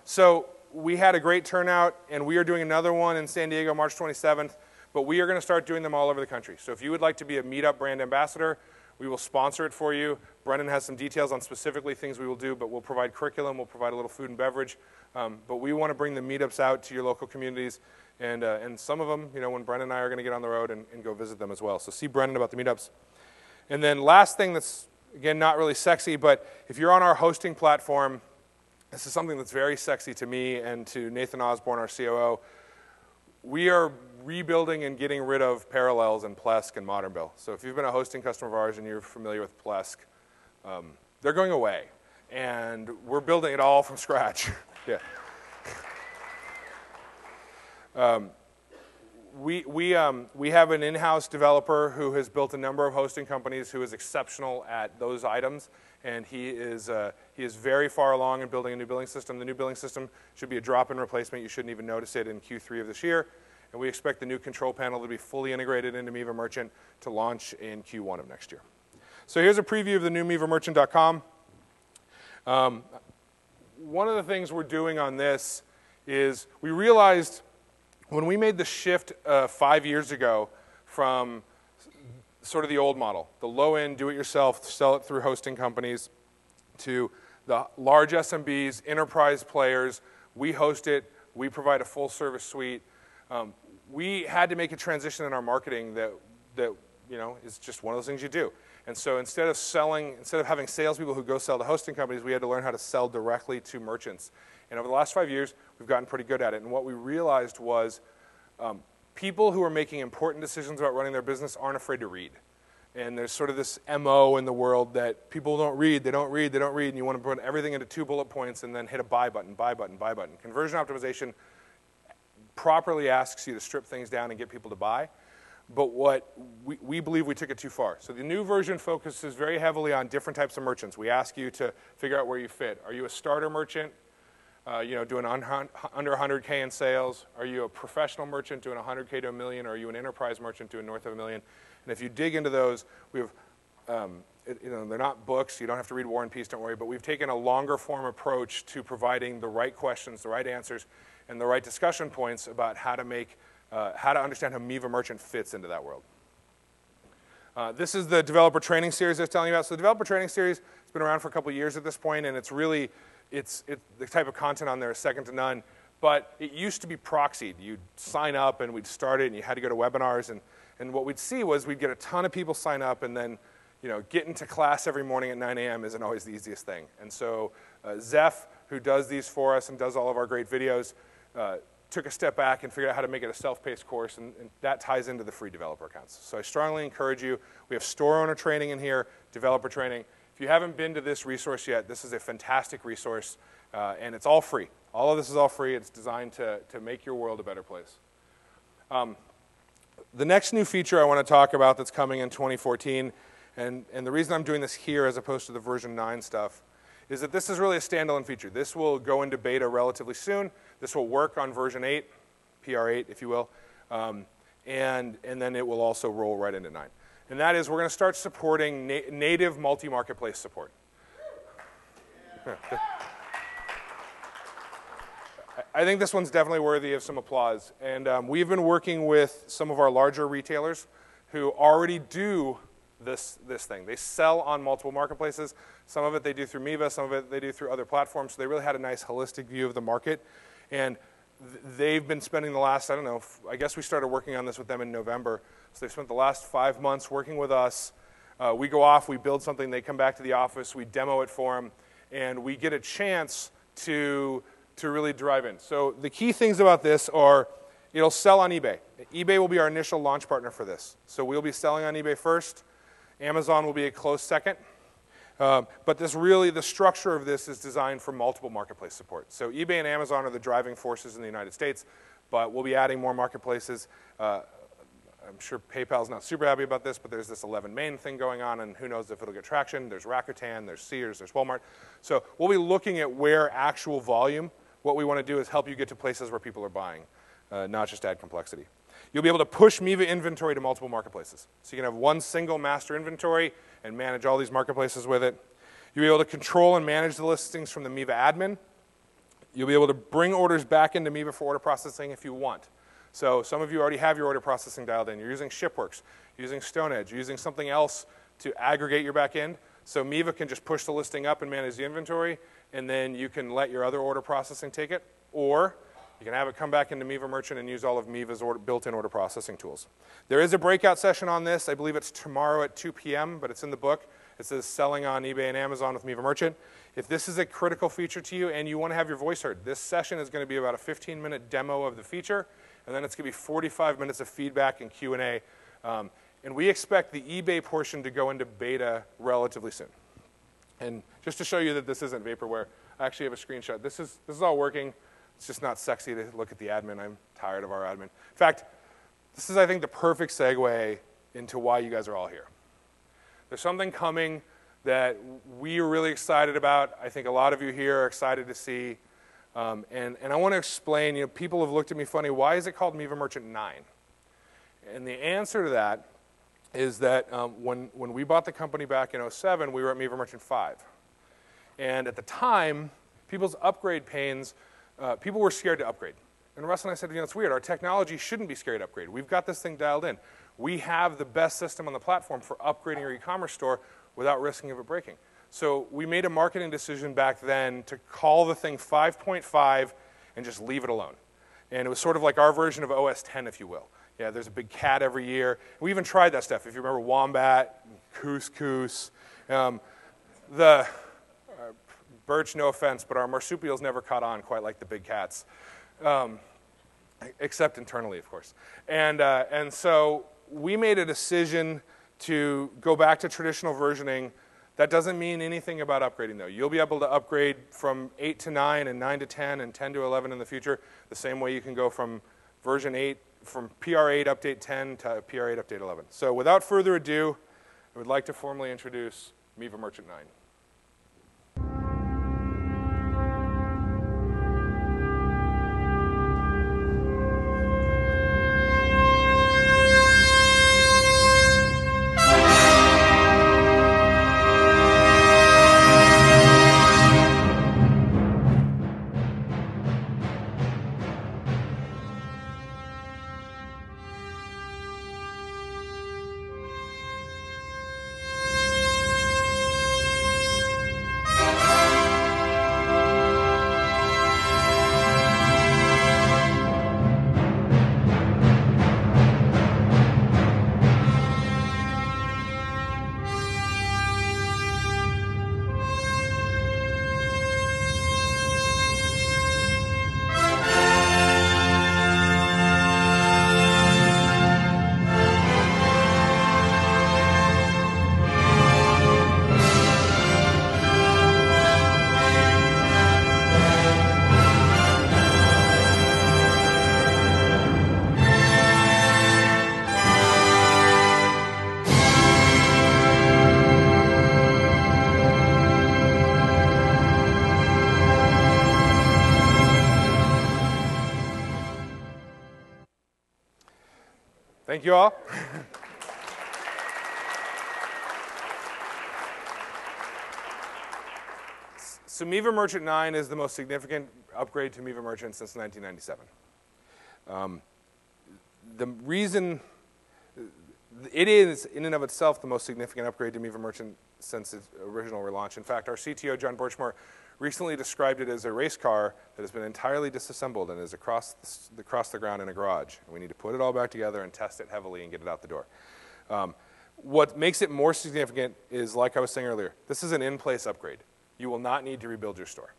So we had a great turnout, and we are doing another one in San Diego, March 27th. But we are going to start doing them all over the country. So if you would like to be a Meetup brand ambassador, we will sponsor it for you. Brennan has some details on specifically things we will do, but we'll provide curriculum, we'll provide a little food and beverage. But we want to bring the meetups out to your local communities. And some of them, when Brennan and I are going to get on the road and go visit them as well. So see Brennan about the meetups. And then last thing that's, again, not really sexy, but if you're on our hosting platform, this is something that's very sexy to me and to Nathan Osborne, our COO. We are rebuilding and getting rid of Parallels and Plesk and Modern Bill. So if you've been a hosting customer of ours and you're familiar with Plesk, they're going away. And we're building it all from scratch. Yeah. We have an in-house developer who has built a number of hosting companies who is exceptional at those items. And he is very far along in building a new billing system. The new billing system should be a drop-in replacement. You shouldn't even notice it in Q3 of this year. And we expect the new control panel to be fully integrated into Miva Merchant to launch in Q1 of next year. So here's a preview of the new MivaMerchant.com. one of the things we're doing on this is we realized when we made the shift 5 years ago from sort of the old model, the low-end, do-it-yourself, sell it through hosting companies, to the large SMBs, enterprise players, we host it, we provide a full-service suite. We had to make a transition in our marketing that is just one of those things you do. And so instead of having salespeople who go sell to hosting companies, we had to learn how to sell directly to merchants. And over the last 5 years, we've gotten pretty good at it. And what we realized was people who are making important decisions about running their business aren't afraid to read. And there's sort of this MO in the world that people don't read, they don't read, and you want to put everything into 2 bullet points and then hit a buy button, buy button, buy button. Conversion optimization properly asks you to strip things down and get people to buy. But what we believe we took it too far. So the new version focuses very heavily on different types of merchants. We ask you to figure out where you fit. Are you a starter merchant, doing under 100K in sales? Are you a professional merchant doing 100K to $1 million? Or are you an enterprise merchant doing north of $1 million? And if you dig into those, we have, they're not books. You don't have to read War and Peace, don't worry. But we've taken a longer form approach to providing the right questions, the right answers, and the right discussion points about how to understand how Miva Merchant fits into that world. This is the developer training series I was telling you about. So the developer training series has been around for a couple of years at this point, and it's really, the type of content on there is second to none. But it used to be proxied. You'd sign up, and we'd start it, and you had to go to webinars. And what we'd see was we'd get a ton of people sign up, and then getting to class every morning at 9 a.m. isn't always the easiest thing. And so Zeph, who does these for us and does all of our great videos, took a step back and figured out how to make it a self-paced course, and that ties into the free developer accounts. So I strongly encourage you. We have store owner training in here, developer training. If you haven't been to this resource yet, this is a fantastic resource, and it's all free. All of this is all free. It's designed to make your world a better place. The next new feature I want to talk about that's coming in 2014, and the reason I'm doing this here as opposed to the version 9 stuff, is that this is really a standalone feature. This will go into beta relatively soon. This will work on version 8, PR8, if you will, and then it will also roll right into 9. And that is we're going to start supporting native multi-marketplace support. I think this one's definitely worthy of some applause. And we've been working with some of our larger retailers who already do this thing. They sell on multiple marketplaces. Some of it they do through Miva, some of it they do through other platforms. So they really had a nice holistic view of the market. And they've been spending the last, I don't know, I guess we started working on this with them in November. So they've spent the last 5 months working with us. We go off, we build something, they come back to the office, we demo it for them, and we get a chance to really drive in. So the key things about this are it'll sell on eBay. eBay will be our initial launch partner for this. So we'll be selling on eBay first. Amazon will be a close second. But the structure of this is designed for multiple marketplace support. So eBay and Amazon are the driving forces in the United States, but we'll be adding more marketplaces. I'm sure PayPal's not super happy about this, but there's this 11 main thing going on, and who knows if it'll get traction. There's Rakuten, there's Sears, there's Walmart. So we'll be looking at where actual volume. What we want to do is help you get to places where people are buying, not just add complexity. You'll be able to push Miva inventory to multiple marketplaces. So you can have one single master inventory and manage all these marketplaces with it. You'll be able to control and manage the listings from the Miva admin. You'll be able to bring orders back into Miva for order processing if you want. So some of you already have your order processing dialed in. You're using ShipWorks, using StoneEdge, using something else to aggregate your back end. So Miva can just push the listing up and manage the inventory, and then you can let your other order processing take it, or you can have it come back into Miva Merchant and use all of Miva's built-in order processing tools. There is a breakout session on this. I believe it's tomorrow at 2 p.m., but it's in the book. It says selling on eBay and Amazon with Miva Merchant. If this is a critical feature to you and you want to have your voice heard, this session is going to be about a 15-minute demo of the feature, and then it's going to be 45 minutes of feedback and Q&A. And we expect the eBay portion to go into beta relatively soon. And just to show you that this isn't vaporware, I actually have a screenshot. This is all working. It's just not sexy to look at the admin. I'm tired of our admin. In fact, this is, I think, the perfect segue into why you guys are all here. There's something coming that we are really excited about. I think a lot of you here are excited to see. And I want to explain, people have looked at me funny, why is it called Miva Merchant 9? And the answer to that is that when we bought the company back in 2007, we were at Miva Merchant 5. And at the time, people's upgrade pains, people were scared to upgrade. And Russ and I said, you know, it's weird. Our technology shouldn't be scary to upgrade. We've got this thing dialed in. We have the best system on the platform for upgrading your e-commerce store without risking of it breaking. So we made a marketing decision back then to call the thing 5.5 and just leave it alone. And it was sort of like our version of OS 10, if you will. Yeah, there's a big cat every year. We even tried that stuff. If you remember Wombat, Couscous, Birch, no offense, but our marsupials never caught on quite like the big cats. Except internally, of course. And so we made a decision to go back to traditional versioning. That doesn't mean anything about upgrading, though. You'll be able to upgrade from 8 to 9 and 9 to 10 and 10 to 11 in the future, the same way you can go from version 8, from PR8 Update 10 to PR8 Update 11. So without further ado, I would like to formally introduce Miva Merchant 9. Thank you all. So Miva Merchant 9 is the most significant upgrade to Miva Merchant since 1997. The reason it is, in and of itself, the most significant upgrade to Miva Merchant since its original relaunch. In fact, our CTO, John Birchmore, recently described it as a race car that has been entirely disassembled and is across the ground in a garage. And we need to put it all back together and test it heavily and get it out the door. What makes it more significant is, like I was saying earlier, this is an in-place upgrade. You will not need to rebuild your store.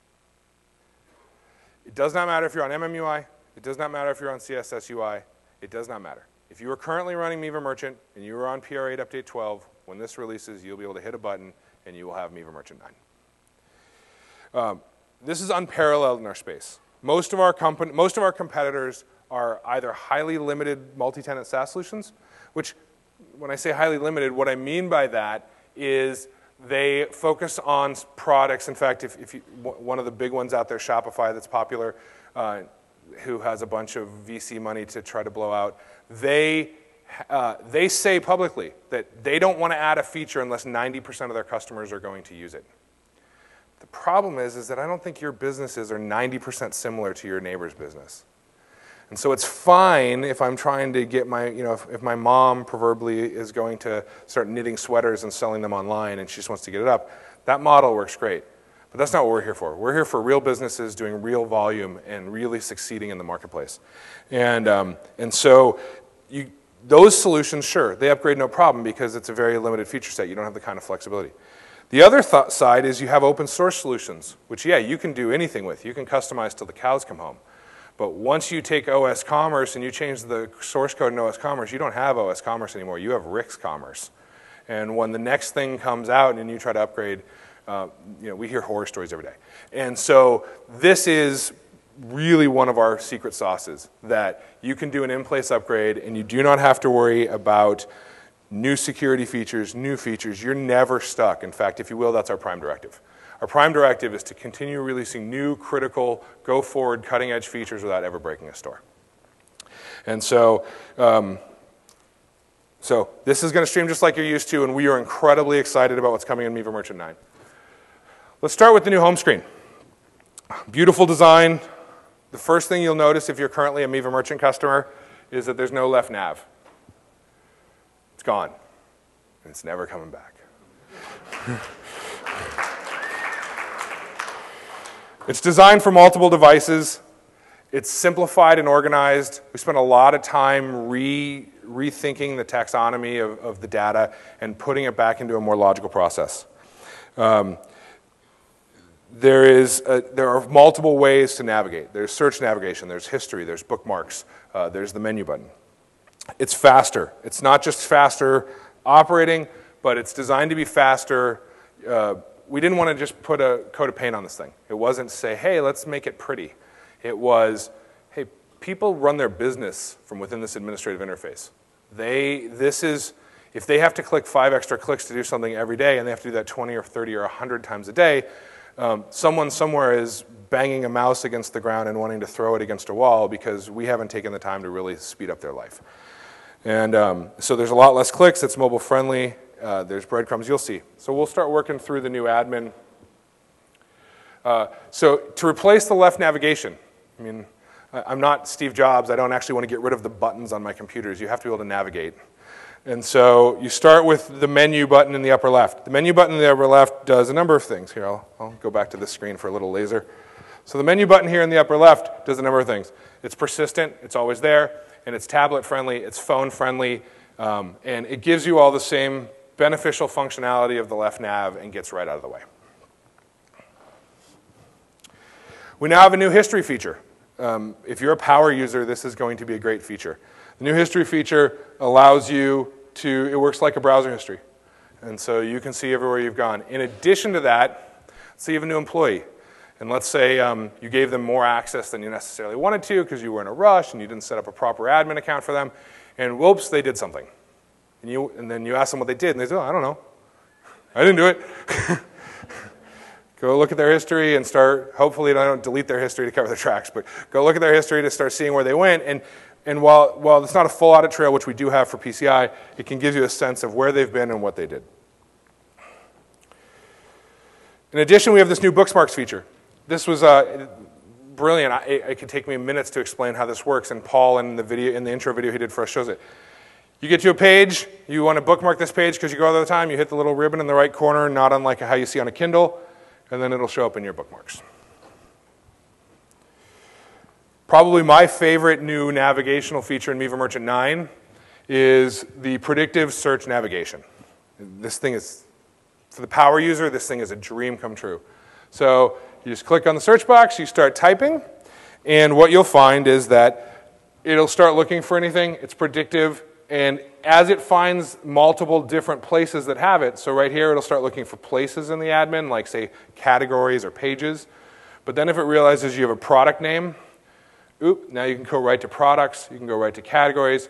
It does not matter if you're on MMUI. It does not matter if you're on CSS UI. It does not matter. If you are currently running Miva Merchant and you are on PR8 Update 12, when this releases, you'll be able to hit a button and you will have Miva Merchant 9. This is unparalleled in our space. Most of our competitors are either highly limited multi-tenant SaaS solutions, which, when I say highly limited, what I mean by that is they focus on products. In fact, one of the big ones out there, Shopify, that's popular, who has a bunch of VC money to try to blow out, they say publicly that they don't want to add a feature unless 90% of their customers are going to use it. The problem is that I don't think your businesses are 90% similar to your neighbor's business. And so it's fine if I'm trying to get my, if my mom proverbially is going to start knitting sweaters and selling them online and she just wants to get it up, that model works great. But that's not what we're here for. We're here for real businesses doing real volume and really succeeding in the marketplace. And so those solutions, sure, they upgrade no problem because it's a very limited feature set. You don't have the kind of flexibility. The other side is you have open source solutions, which, yeah, you can do anything with. You can customize till the cows come home. But once you take OS Commerce and you change the source code in OS Commerce, you don't have OS Commerce anymore. You have Rix Commerce. And when the next thing comes out and you try to upgrade, we hear horror stories every day. And so this is really one of our secret sauces, that you can do an in-place upgrade and you do not have to worry about new security features, new features. You're never stuck. In fact, if you will, that's our prime directive. Our prime directive is to continue releasing new, critical, go-forward, cutting-edge features without ever breaking a store. And so this is going to stream just like you're used to, and we are incredibly excited about what's coming in Miva Merchant 9. Let's start with the new home screen. Beautiful design. The first thing you'll notice if you're currently a Miva Merchant customer is that there's no left nav. It's gone, and it's never coming back. It's designed for multiple devices. It's simplified and organized. We spent a lot of time rethinking the taxonomy of the data and putting it back into a more logical process. There are multiple ways to navigate. There's search navigation, there's history, there's bookmarks, there's the menu button. It's faster. It's not just faster operating, but it's designed to be faster. We didn't want to just put a coat of paint on this thing. It wasn't say, hey, let's make it pretty. It was, hey, people run their business from within this administrative interface. If they have to click 5 extra clicks to do something every day, and they have to do that 20 or 30 or 100 times a day, someone somewhere is banging a mouse against the ground and wanting to throw it against a wall because we haven't taken the time to really speed up their life. And so there's a lot less clicks. It's mobile friendly. There's breadcrumbs. You'll see. So we'll start working through the new admin. So to replace the left navigation, I mean, I'm not Steve Jobs. I don't actually want to get rid of the buttons on my computers. You have to be able to navigate. And so you start with the menu button in the upper left. The menu button in the upper left does a number of things. Here, I'll go back to this screen for a little laser. So the menu button here in the upper left does a number of things. It's persistent, it's always there, and it's tablet friendly, it's phone friendly, and it gives you all the same beneficial functionality of the left nav and gets right out of the way. We now have a new history feature. If you're a power user, this is going to be a great feature. The new history feature allows you to, it works like a browser history. And so you can see everywhere you've gone. In addition to that, say you have a new employee. And let's say you gave them more access than you necessarily wanted to because you were in a rush and you didn't set up a proper admin account for them. And whoops, they did something. And then you ask them what they did, and they say, oh, I don't know. I didn't do it. Go look at their history and start, hopefully I don't delete their history to cover their tracks, but go look at their history to start seeing where they went. And while it's not a full audit trail, which we do have for PCI, it can give you a sense of where they've been and what they did. In addition, we have this new Bookmarks feature. This was brilliant. It could take me minutes to explain how this works, and Paul in the intro video he did for us shows it. You get to a page, you want to bookmark this page because you go all the time, you hit the little ribbon in the right corner, not unlike how you see on a Kindle, and then it'll show up in your bookmarks. Probably my favorite new navigational feature in Miva Merchant 9 is the predictive search navigation. This thing is, for the power user, this thing is a dream come true. So you just click on the search box, you start typing, and what you'll find is that it'll start looking for anything. It's predictive, and as it finds multiple different places that have it, so right here it'll start looking for places in the admin, like say categories or pages. But then if it realizes you have a product name, now you can go right to products, you can go right to categories.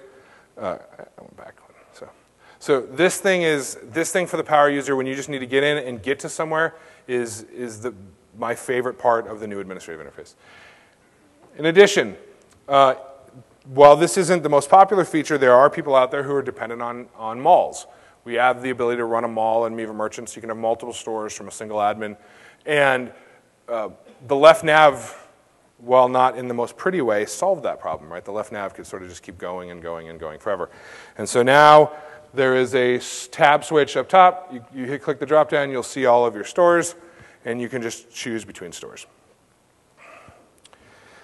I went back one. So this thing for the power user when you just need to get in and get to somewhere is my favorite part of the new administrative interface. In addition, while this isn't the most popular feature, there are people out there who are dependent on malls. We have the ability to run a mall in Miva Merchant, so you can have multiple stores from a single admin. And the left nav, while not in the most pretty way, solved that problem, right? The left nav could sort of just keep going and going and going forever. And so now there is a tab switch up top. You click the drop down, you'll see all of your stores, and you can just choose between stores.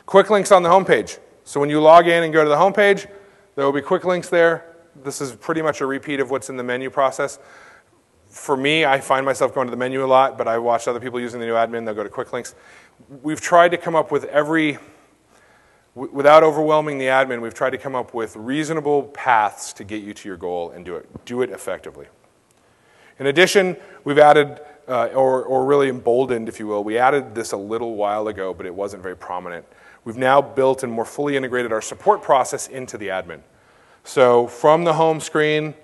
Quick links on the home page. So when you log in and go to the home page, there will be quick links there. This is pretty much a repeat of what's in the menu process. For me, I find myself going to the menu a lot, but I watched other people using the new admin, they'll go to quick links. We've tried to come up with without overwhelming the admin, we've tried to come up with reasonable paths to get you to your goal and do it effectively. In addition, we've added, or really emboldened, if you will, we added this a little while ago, but it wasn't very prominent. We've now built and more fully integrated our support process into the admin. So from the home screen,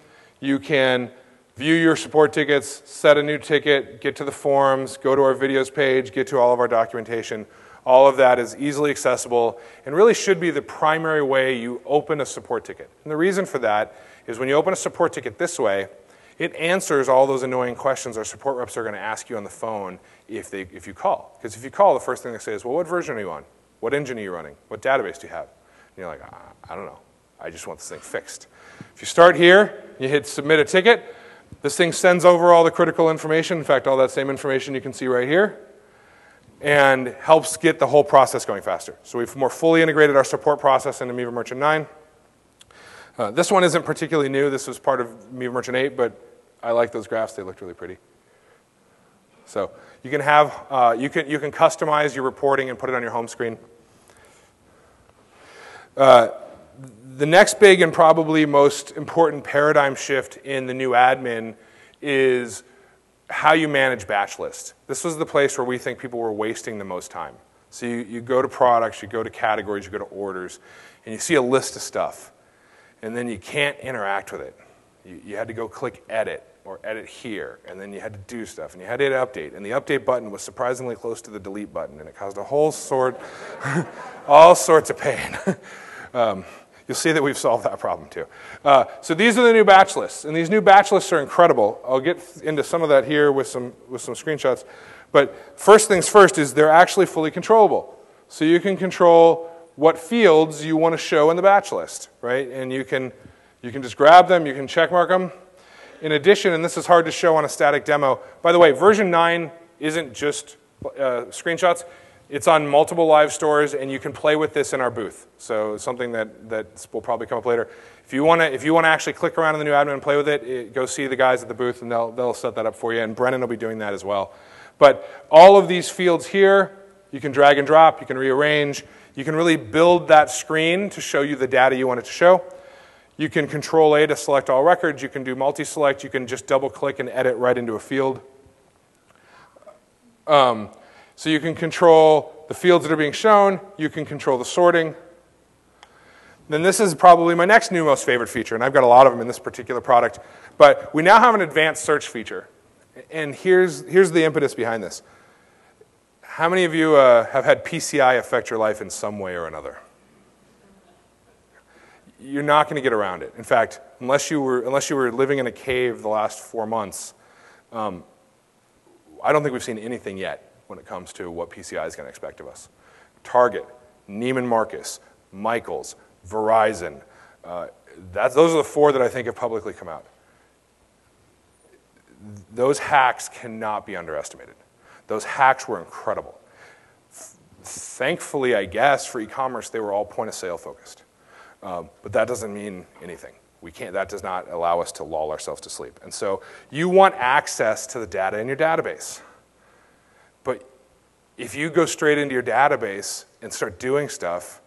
you can view your support tickets, set a new ticket, get to the forums, go to our videos page, get to all of our documentation. All of that is easily accessible and really should be the primary way you open a support ticket. And the reason for that is when you open a support ticket this way, It answers all those annoying questions our support reps are going to ask you on the phone if you call. Because if you call, the first thing they say is, well, what version are you on? What engine are you running? What database do you have? And you're like, I don't know. I just want this thing fixed. If you start here, you hit submit a ticket. This thing sends over all the critical information. In fact, all that same information you can see right here, and helps get the whole process going faster. So we've more fully integrated our support process into Miva Merchant 9. This one isn't particularly new. This was part of Miva Merchant 8, but I like those graphs. They looked really pretty. So you can have you can customize your reporting and put it on your home screen. The next big and probably most important paradigm shift in the new admin is how you manage batch lists. This was the place where we think people were wasting the most time. So you go to products, you go to categories, you go to orders, and you see a list of stuff, and then you can't interact with it. You had to go click edit or edit here, and then you had to do stuff, and you had to hit update, and the update button was surprisingly close to the delete button, and it caused a whole all sorts of pain. You'll see that we've solved that problem too. So these are the new batch lists, and these new batch lists are incredible. I'll get into some of that here with some screenshots. But first things first is they're actually fully controllable. So you can control what fields you want to show in the batch list, right? And you can just grab them, you can check mark them. In addition, and this is hard to show on a static demo, by the way, version 9 isn't just screenshots. It's on multiple live stores, and you can play with this in our booth. So something that will probably come up later. If you want to actually click around in the new admin and play with it, go see the guys at the booth, and they'll set that up for you. And Brennan will be doing that as well. But all of these fields here, you can drag and drop, you can rearrange, you can really build that screen to show you the data you want it to show. You can Control A to select all records. You can do multi-select. You can just double-click and edit right into a field. So you can control the fields that are being shown. You can control the sorting. Then this is probably my next new most favorite feature, and I've got a lot of them in this particular product. But we now have an advanced search feature. And here's the impetus behind this. How many of you have had PCI affect your life in some way or another? You're not going to get around it. In fact, unless you were living in a cave the last 4 months, I don't think we've seen anything yet when it comes to what PCI is going to expect of us. Target, Neiman Marcus, Michaels, Verizon. Those are the 4 that I think have publicly come out. Those hacks cannot be underestimated. Those hacks were incredible. Thankfully, I guess, for e-commerce, they were all point-of-sale focused. But that doesn't mean anything. That does not allow us to lull ourselves to sleep. And so you want access to the data in your database. But if you go straight into your database and start doing stuff,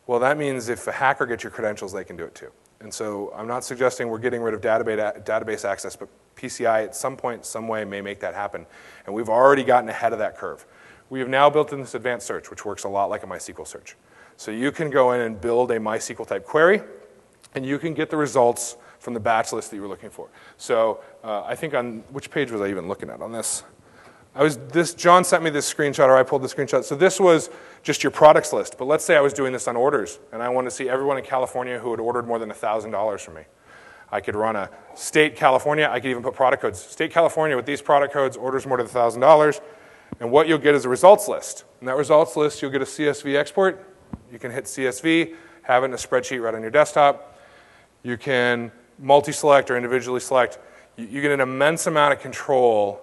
well, that means if a hacker gets your credentials, they can do it too. And so I'm not suggesting we're getting rid of database access, but PCI at some point, some way may make that happen. And we've already gotten ahead of that curve. We have now built in this advanced search, which works a lot like a MySQL search. So you can go in and build a MySQL type query, and you can get the results from the batch list that you were looking for. So I think on which page was I even looking at on this? John sent me this screenshot, or I pulled the screenshot. So this was just your products list. But let's say I was doing this on orders, and I wanted to see everyone in California who had ordered more than $1,000 from me. I could run a state California. I could even put product codes. State California with these product codes, orders more than $1,000. And what you'll get is a results list. In that results list, you'll get a CSV export. You can hit CSV, have it in a spreadsheet right on your desktop. You can multi-select or individually select. You get an immense amount of control,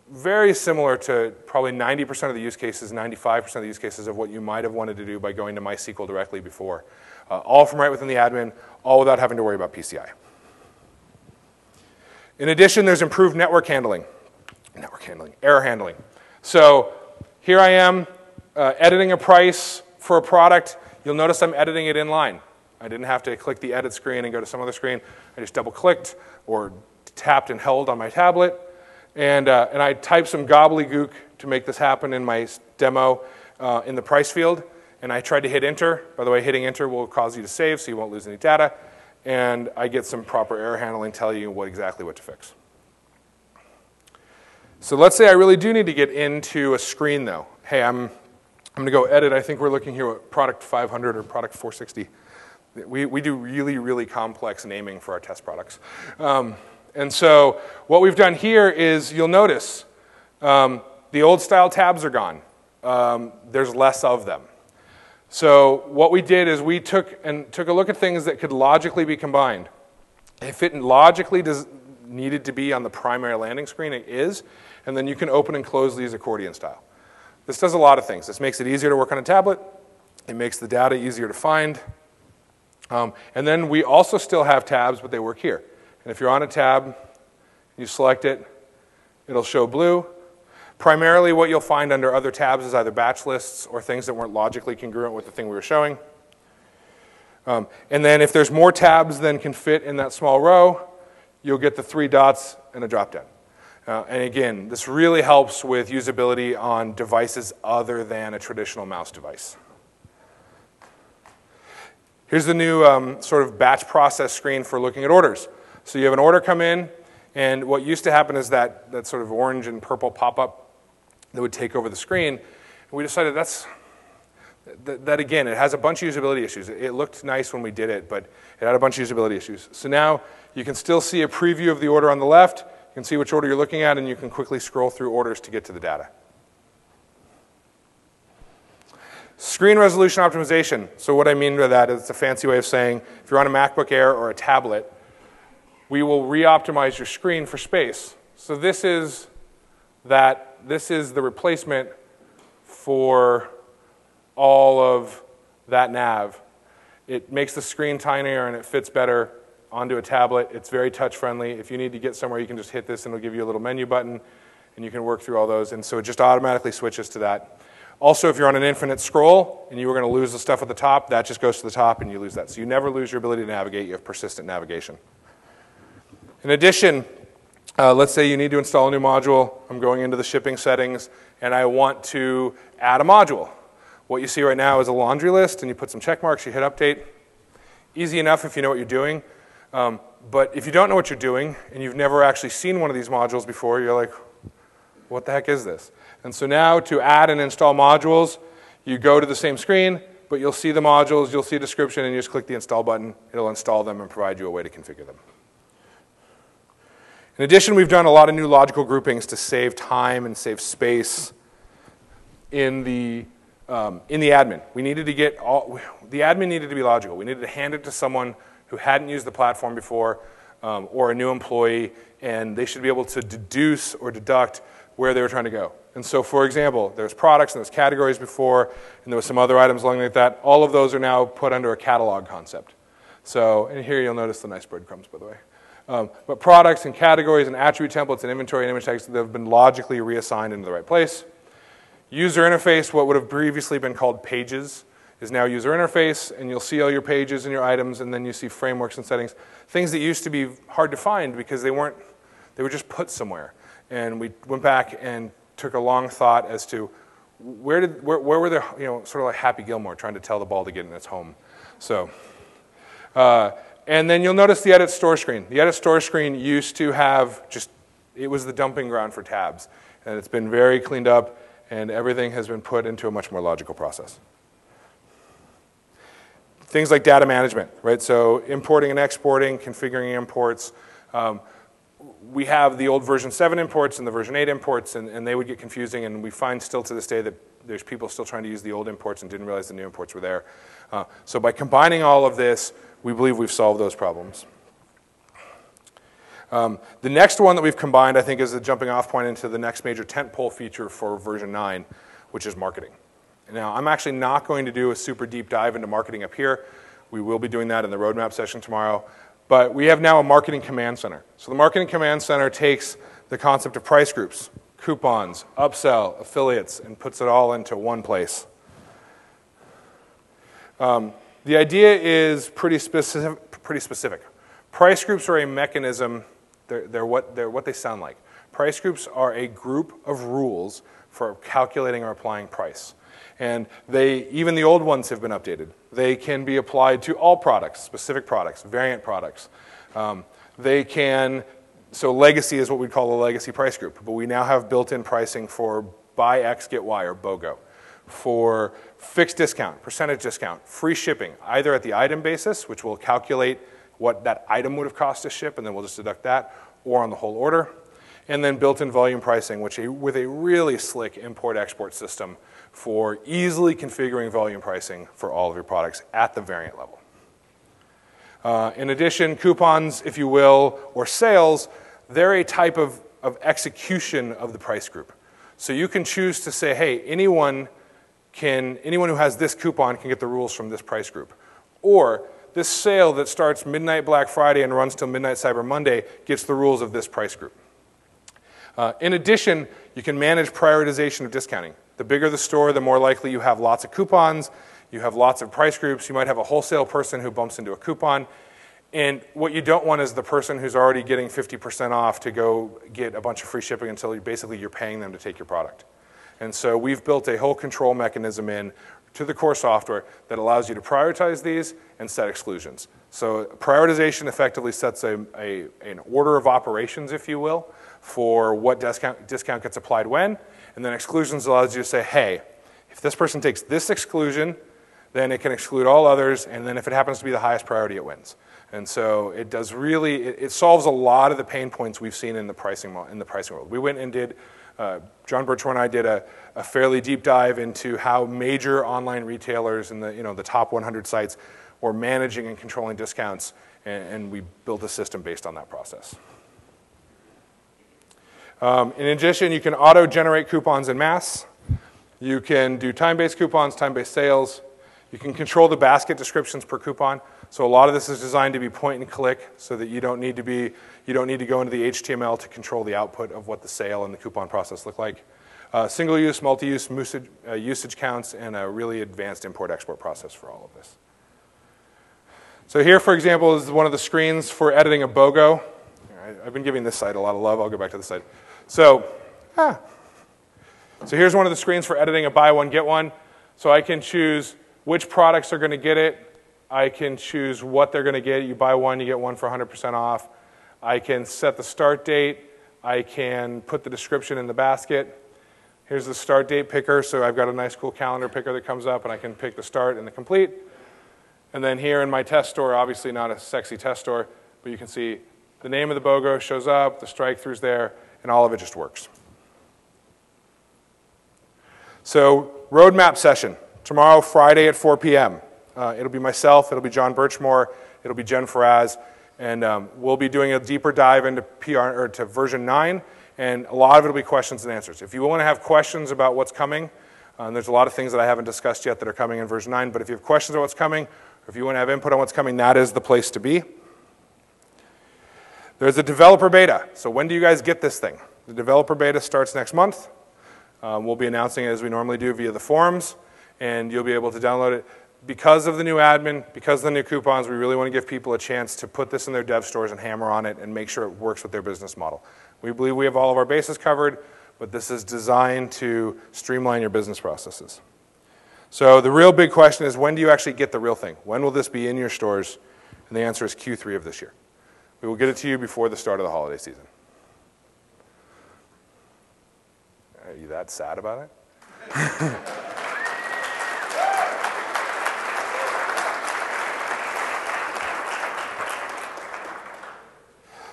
very similar to probably 90% of the use cases, 95% of the use cases of what you might have wanted to do by going to MySQL directly before. All from right within the admin, all without having to worry about PCI. In addition, there's improved error handling. So here I am editing a price for a product. You'll notice I'm editing it inline. I didn't have to click the edit screen and go to some other screen. I just double-clicked or tapped and held on my tablet. And I typed some gobbledygook to make this happen in my demo in the price field. And I tried to hit enter. By the way, hitting enter will cause you to save so you won't lose any data. And I get some proper error handling telling you exactly what to fix. So let's say I really do need to get into a screen, though. Hey, I'm going to go edit. I think we're looking here at product 500 or product 460. We do really, really complex naming for our test products. And so what we've done here is, you'll notice, the old style tabs are gone. There's less of them. So what we did is we took a look at things that could logically be combined. If it logically needed to be on the primary landing screen, it is, and then you can open and close these accordion style. This does a lot of things. This makes it easier to work on a tablet. It makes the data easier to find. And then we also still have tabs, but they work here. And if you're on a tab, you select it, it'll show blue. Primarily what you'll find under other tabs is either batch lists or things that weren't logically congruent with the thing we were showing. And then if there's more tabs than can fit in that small row, you'll get the 3 dots and a drop-down. And again, this really helps with usability on devices other than a traditional mouse device. Here's the new sort of batch process screen for looking at orders. So you have an order come in, and what used to happen is that sort of orange and purple pop-up that would take over the screen. And we decided that again, it has a bunch of usability issues. It looked nice when we did it, but it had a bunch of usability issues. So now you can still see a preview of the order on the left. You can see which order you're looking at, and you can quickly scroll through orders to get to the data. Screen resolution optimization. So what I mean by that is it's a fancy way of saying if you're on a MacBook Air or a tablet, we will re-optimize your screen for space. So this is the replacement for all of that nav. It makes the screen tinier and it fits better onto a tablet. It's very touch friendly. If you need to get somewhere, you can just hit this and it'll give you a little menu button and you can work through all those. And so it just automatically switches to that. Also, if you're on an infinite scroll and you were going to lose the stuff at the top, that just goes to the top and you lose that. So you never lose your ability to navigate. You have persistent navigation. In addition, let's say you need to install a new module. I'm going into the shipping settings and I want to add a module. What you see right now is a laundry list and you put some check marks, you hit update. Easy enough if you know what you're doing. But if you don't know what you're doing and you've never actually seen one of these modules before, you're like, what the heck is this? And so now to add and install modules, you go to the same screen, but you'll see the modules, you'll see a description, and you just click the install button. It'll install them and provide you a way to configure them. In addition, we've done a lot of new logical groupings to save time and save space in the admin. We needed to get the admin needed to be logical. We needed to hand it to someone who hadn't used the platform before or a new employee, and they should be able to deduce or deduct where they were trying to go. And so, for example, there's products and there's categories before, and there was some other items along like that. All of those are now put under a catalog concept. So, and here you'll notice the nice breadcrumbs, by the way. But products and categories and attribute templates and inventory and image tags that have been logically reassigned into the right place. User interface, what would have previously been called pages, is now user interface, and you'll see all your pages and your items, and then you see frameworks and settings. Things that used to be hard to find because they were just put somewhere. And we went back and took a long thought as to where were the, sort of like Happy Gilmore trying to tell the ball to get in its home. So, and then you'll notice the edit store screen. The edit store screen used to have it was the dumping ground for tabs. And it's been very cleaned up, and everything has been put into a much more logical process. Things like data management, right? So importing and exporting, configuring imports. We have the old version 7 imports and the version 8 imports, and they would get confusing, and we find still to this day that there's people still trying to use the old imports and didn't realize the new imports were there. So by combining all of this, we believe we've solved those problems. The next one that we've combined, I think, is the jumping off point into the next major tentpole feature for version 9, which is marketing. Now, I'm actually not going to do a super deep dive into marketing up here. We will be doing that in the roadmap session tomorrow. But we have now a marketing command center. So the marketing command center takes the concept of price groups, coupons, upsell, affiliates, and puts it all into one place. The idea is pretty specific. Price groups are a mechanism. They're what they sound like. Price groups are a group of rules for calculating or applying price. And even the old ones have been updated. They can be applied to all products, specific products, variant products. So legacy is what we call a legacy price group, but we now have built-in pricing for buy X, get Y, or BOGO. For fixed discount, percentage discount, free shipping, either at the item basis, which will calculate what that item would have cost to ship, and then we'll just deduct that, or on the whole order. And then built-in volume pricing, with a really slick import-export system for easily configuring volume pricing for all of your products at the variant level. In addition, coupons, if you will, or sales, they're a type of execution of the price group. So you can choose to say, hey, anyone who has this coupon can get the rules from this price group. Or this sale that starts midnight Black Friday and runs till midnight Cyber Monday gets the rules of this price group. In addition, you can manage prioritization of discounting. The bigger the store, the more likely you have lots of coupons, you have lots of price groups, you might have a wholesale person who bumps into a coupon, and what you don't want is the person who's already getting 50% off to go get a bunch of free shipping until you're paying them to take your product. And so we've built a whole control mechanism into the core software that allows you to prioritize these and set exclusions. So prioritization effectively sets an order of operations, if you will, for what discount gets applied when, and then exclusions allows you to say, hey, if this person takes this exclusion, then it can exclude all others, and then if it happens to be the highest priority, it wins. And so it does really, it solves a lot of the pain points we've seen in the pricing world. We went and did, John Birchmore and I did a fairly deep dive into how major online retailers and the top 100 sites were managing and controlling discounts, and we built a system based on that process. In addition, you can auto-generate coupons en masse. You can do time-based coupons, time-based sales. You can control the basket descriptions per coupon. So a lot of this is designed to be point and click so that you don't need to go into the HTML to control the output of what the sale and the coupon process look like. Single-use, multi-use usage counts, and a really advanced import-export process for all of this. So here, for example, is one of the screens for editing a BOGO. I've been giving this site a lot of love. I'll go back to the site. So here's one of the screens for editing a buy one, get one. So I can choose which products are going to get it. I can choose what they're going to get. You buy one, you get one for 100% off. I can set the start date. I can put the description in the basket. Here's the start date picker. So I've got a nice cool calendar picker that comes up, and I can pick the start and the complete. And then here in my test store, obviously not a sexy test store, but you can see the name of the BOGO shows up, the strike-through's there, and all of it just works. So roadmap session, tomorrow, Friday at 4 p.m. It'll be myself, it'll be John Birchmore, it'll be Jen Faraz, and we'll be doing a deeper dive into to version 9, and a lot of it will be questions and answers. If you want to have questions about what's coming, there's a lot of things that I haven't discussed yet that are coming in version 9, but if you have questions about what's coming, or if you want to have input on what's coming, that is the place to be. There's a developer beta. So when do you guys get this thing? The developer beta starts next month. We'll be announcing it as we normally do via the forums, and you'll be able to download it. Because of the new admin, because of the new coupons, we really want to give people a chance to put this in their dev stores and hammer on it and make sure it works with their business model. We believe we have all of our bases covered, but this is designed to streamline your business processes. So the real big question is, when do you actually get the real thing? When will this be in your stores? And the answer is Q3 of this year. We will get it to you before the start of the holiday season. Are you that sad about it?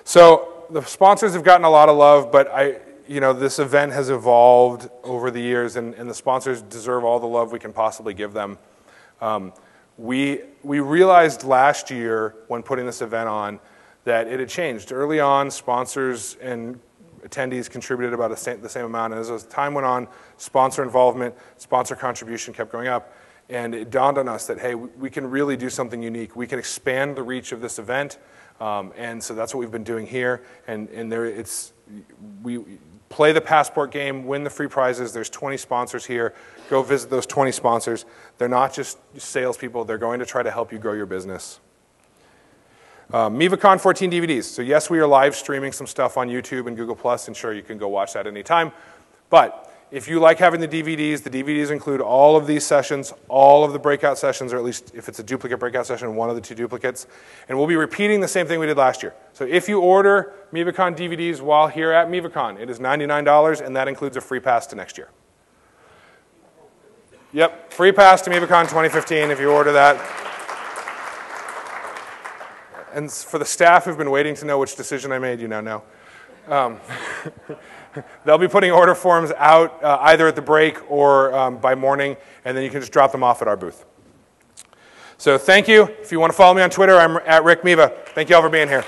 So the sponsors have gotten a lot of love, but this event has evolved over the years, and the sponsors deserve all the love we can possibly give them. We realized last year when putting this event on that it had changed. Early on, sponsors and attendees contributed about the same amount, and as time went on, sponsor involvement, sponsor contribution kept going up, and it dawned on us that, hey, we can really do something unique. We can expand the reach of this event, and so that's what we've been doing here, we play the passport game, win the free prizes. There's 20 sponsors here. Go visit those 20 sponsors. They're not just salespeople. They're going to try to help you grow your business. MivaCon 14 DVDs. So yes, we are live streaming some stuff on YouTube and Google+, and sure, you can go watch that anytime. But if you like having the DVDs include all of these sessions, all of the breakout sessions, or at least if it's a duplicate breakout session, one of the 2 duplicates. And we'll be repeating the same thing we did last year. So if you order MivaCon DVDs while here at MivaCon, it is $99, and that includes a free pass to next year. Yep, free pass to MivaCon 2015 if you order that. And for the staff who've been waiting to know which decision I made, you now know. They'll be putting order forms out either at the break or by morning, and then you can just drop them off at our booth. So thank you. If you want to follow me on Twitter, I'm at Rick Miva. Thank you all for being here.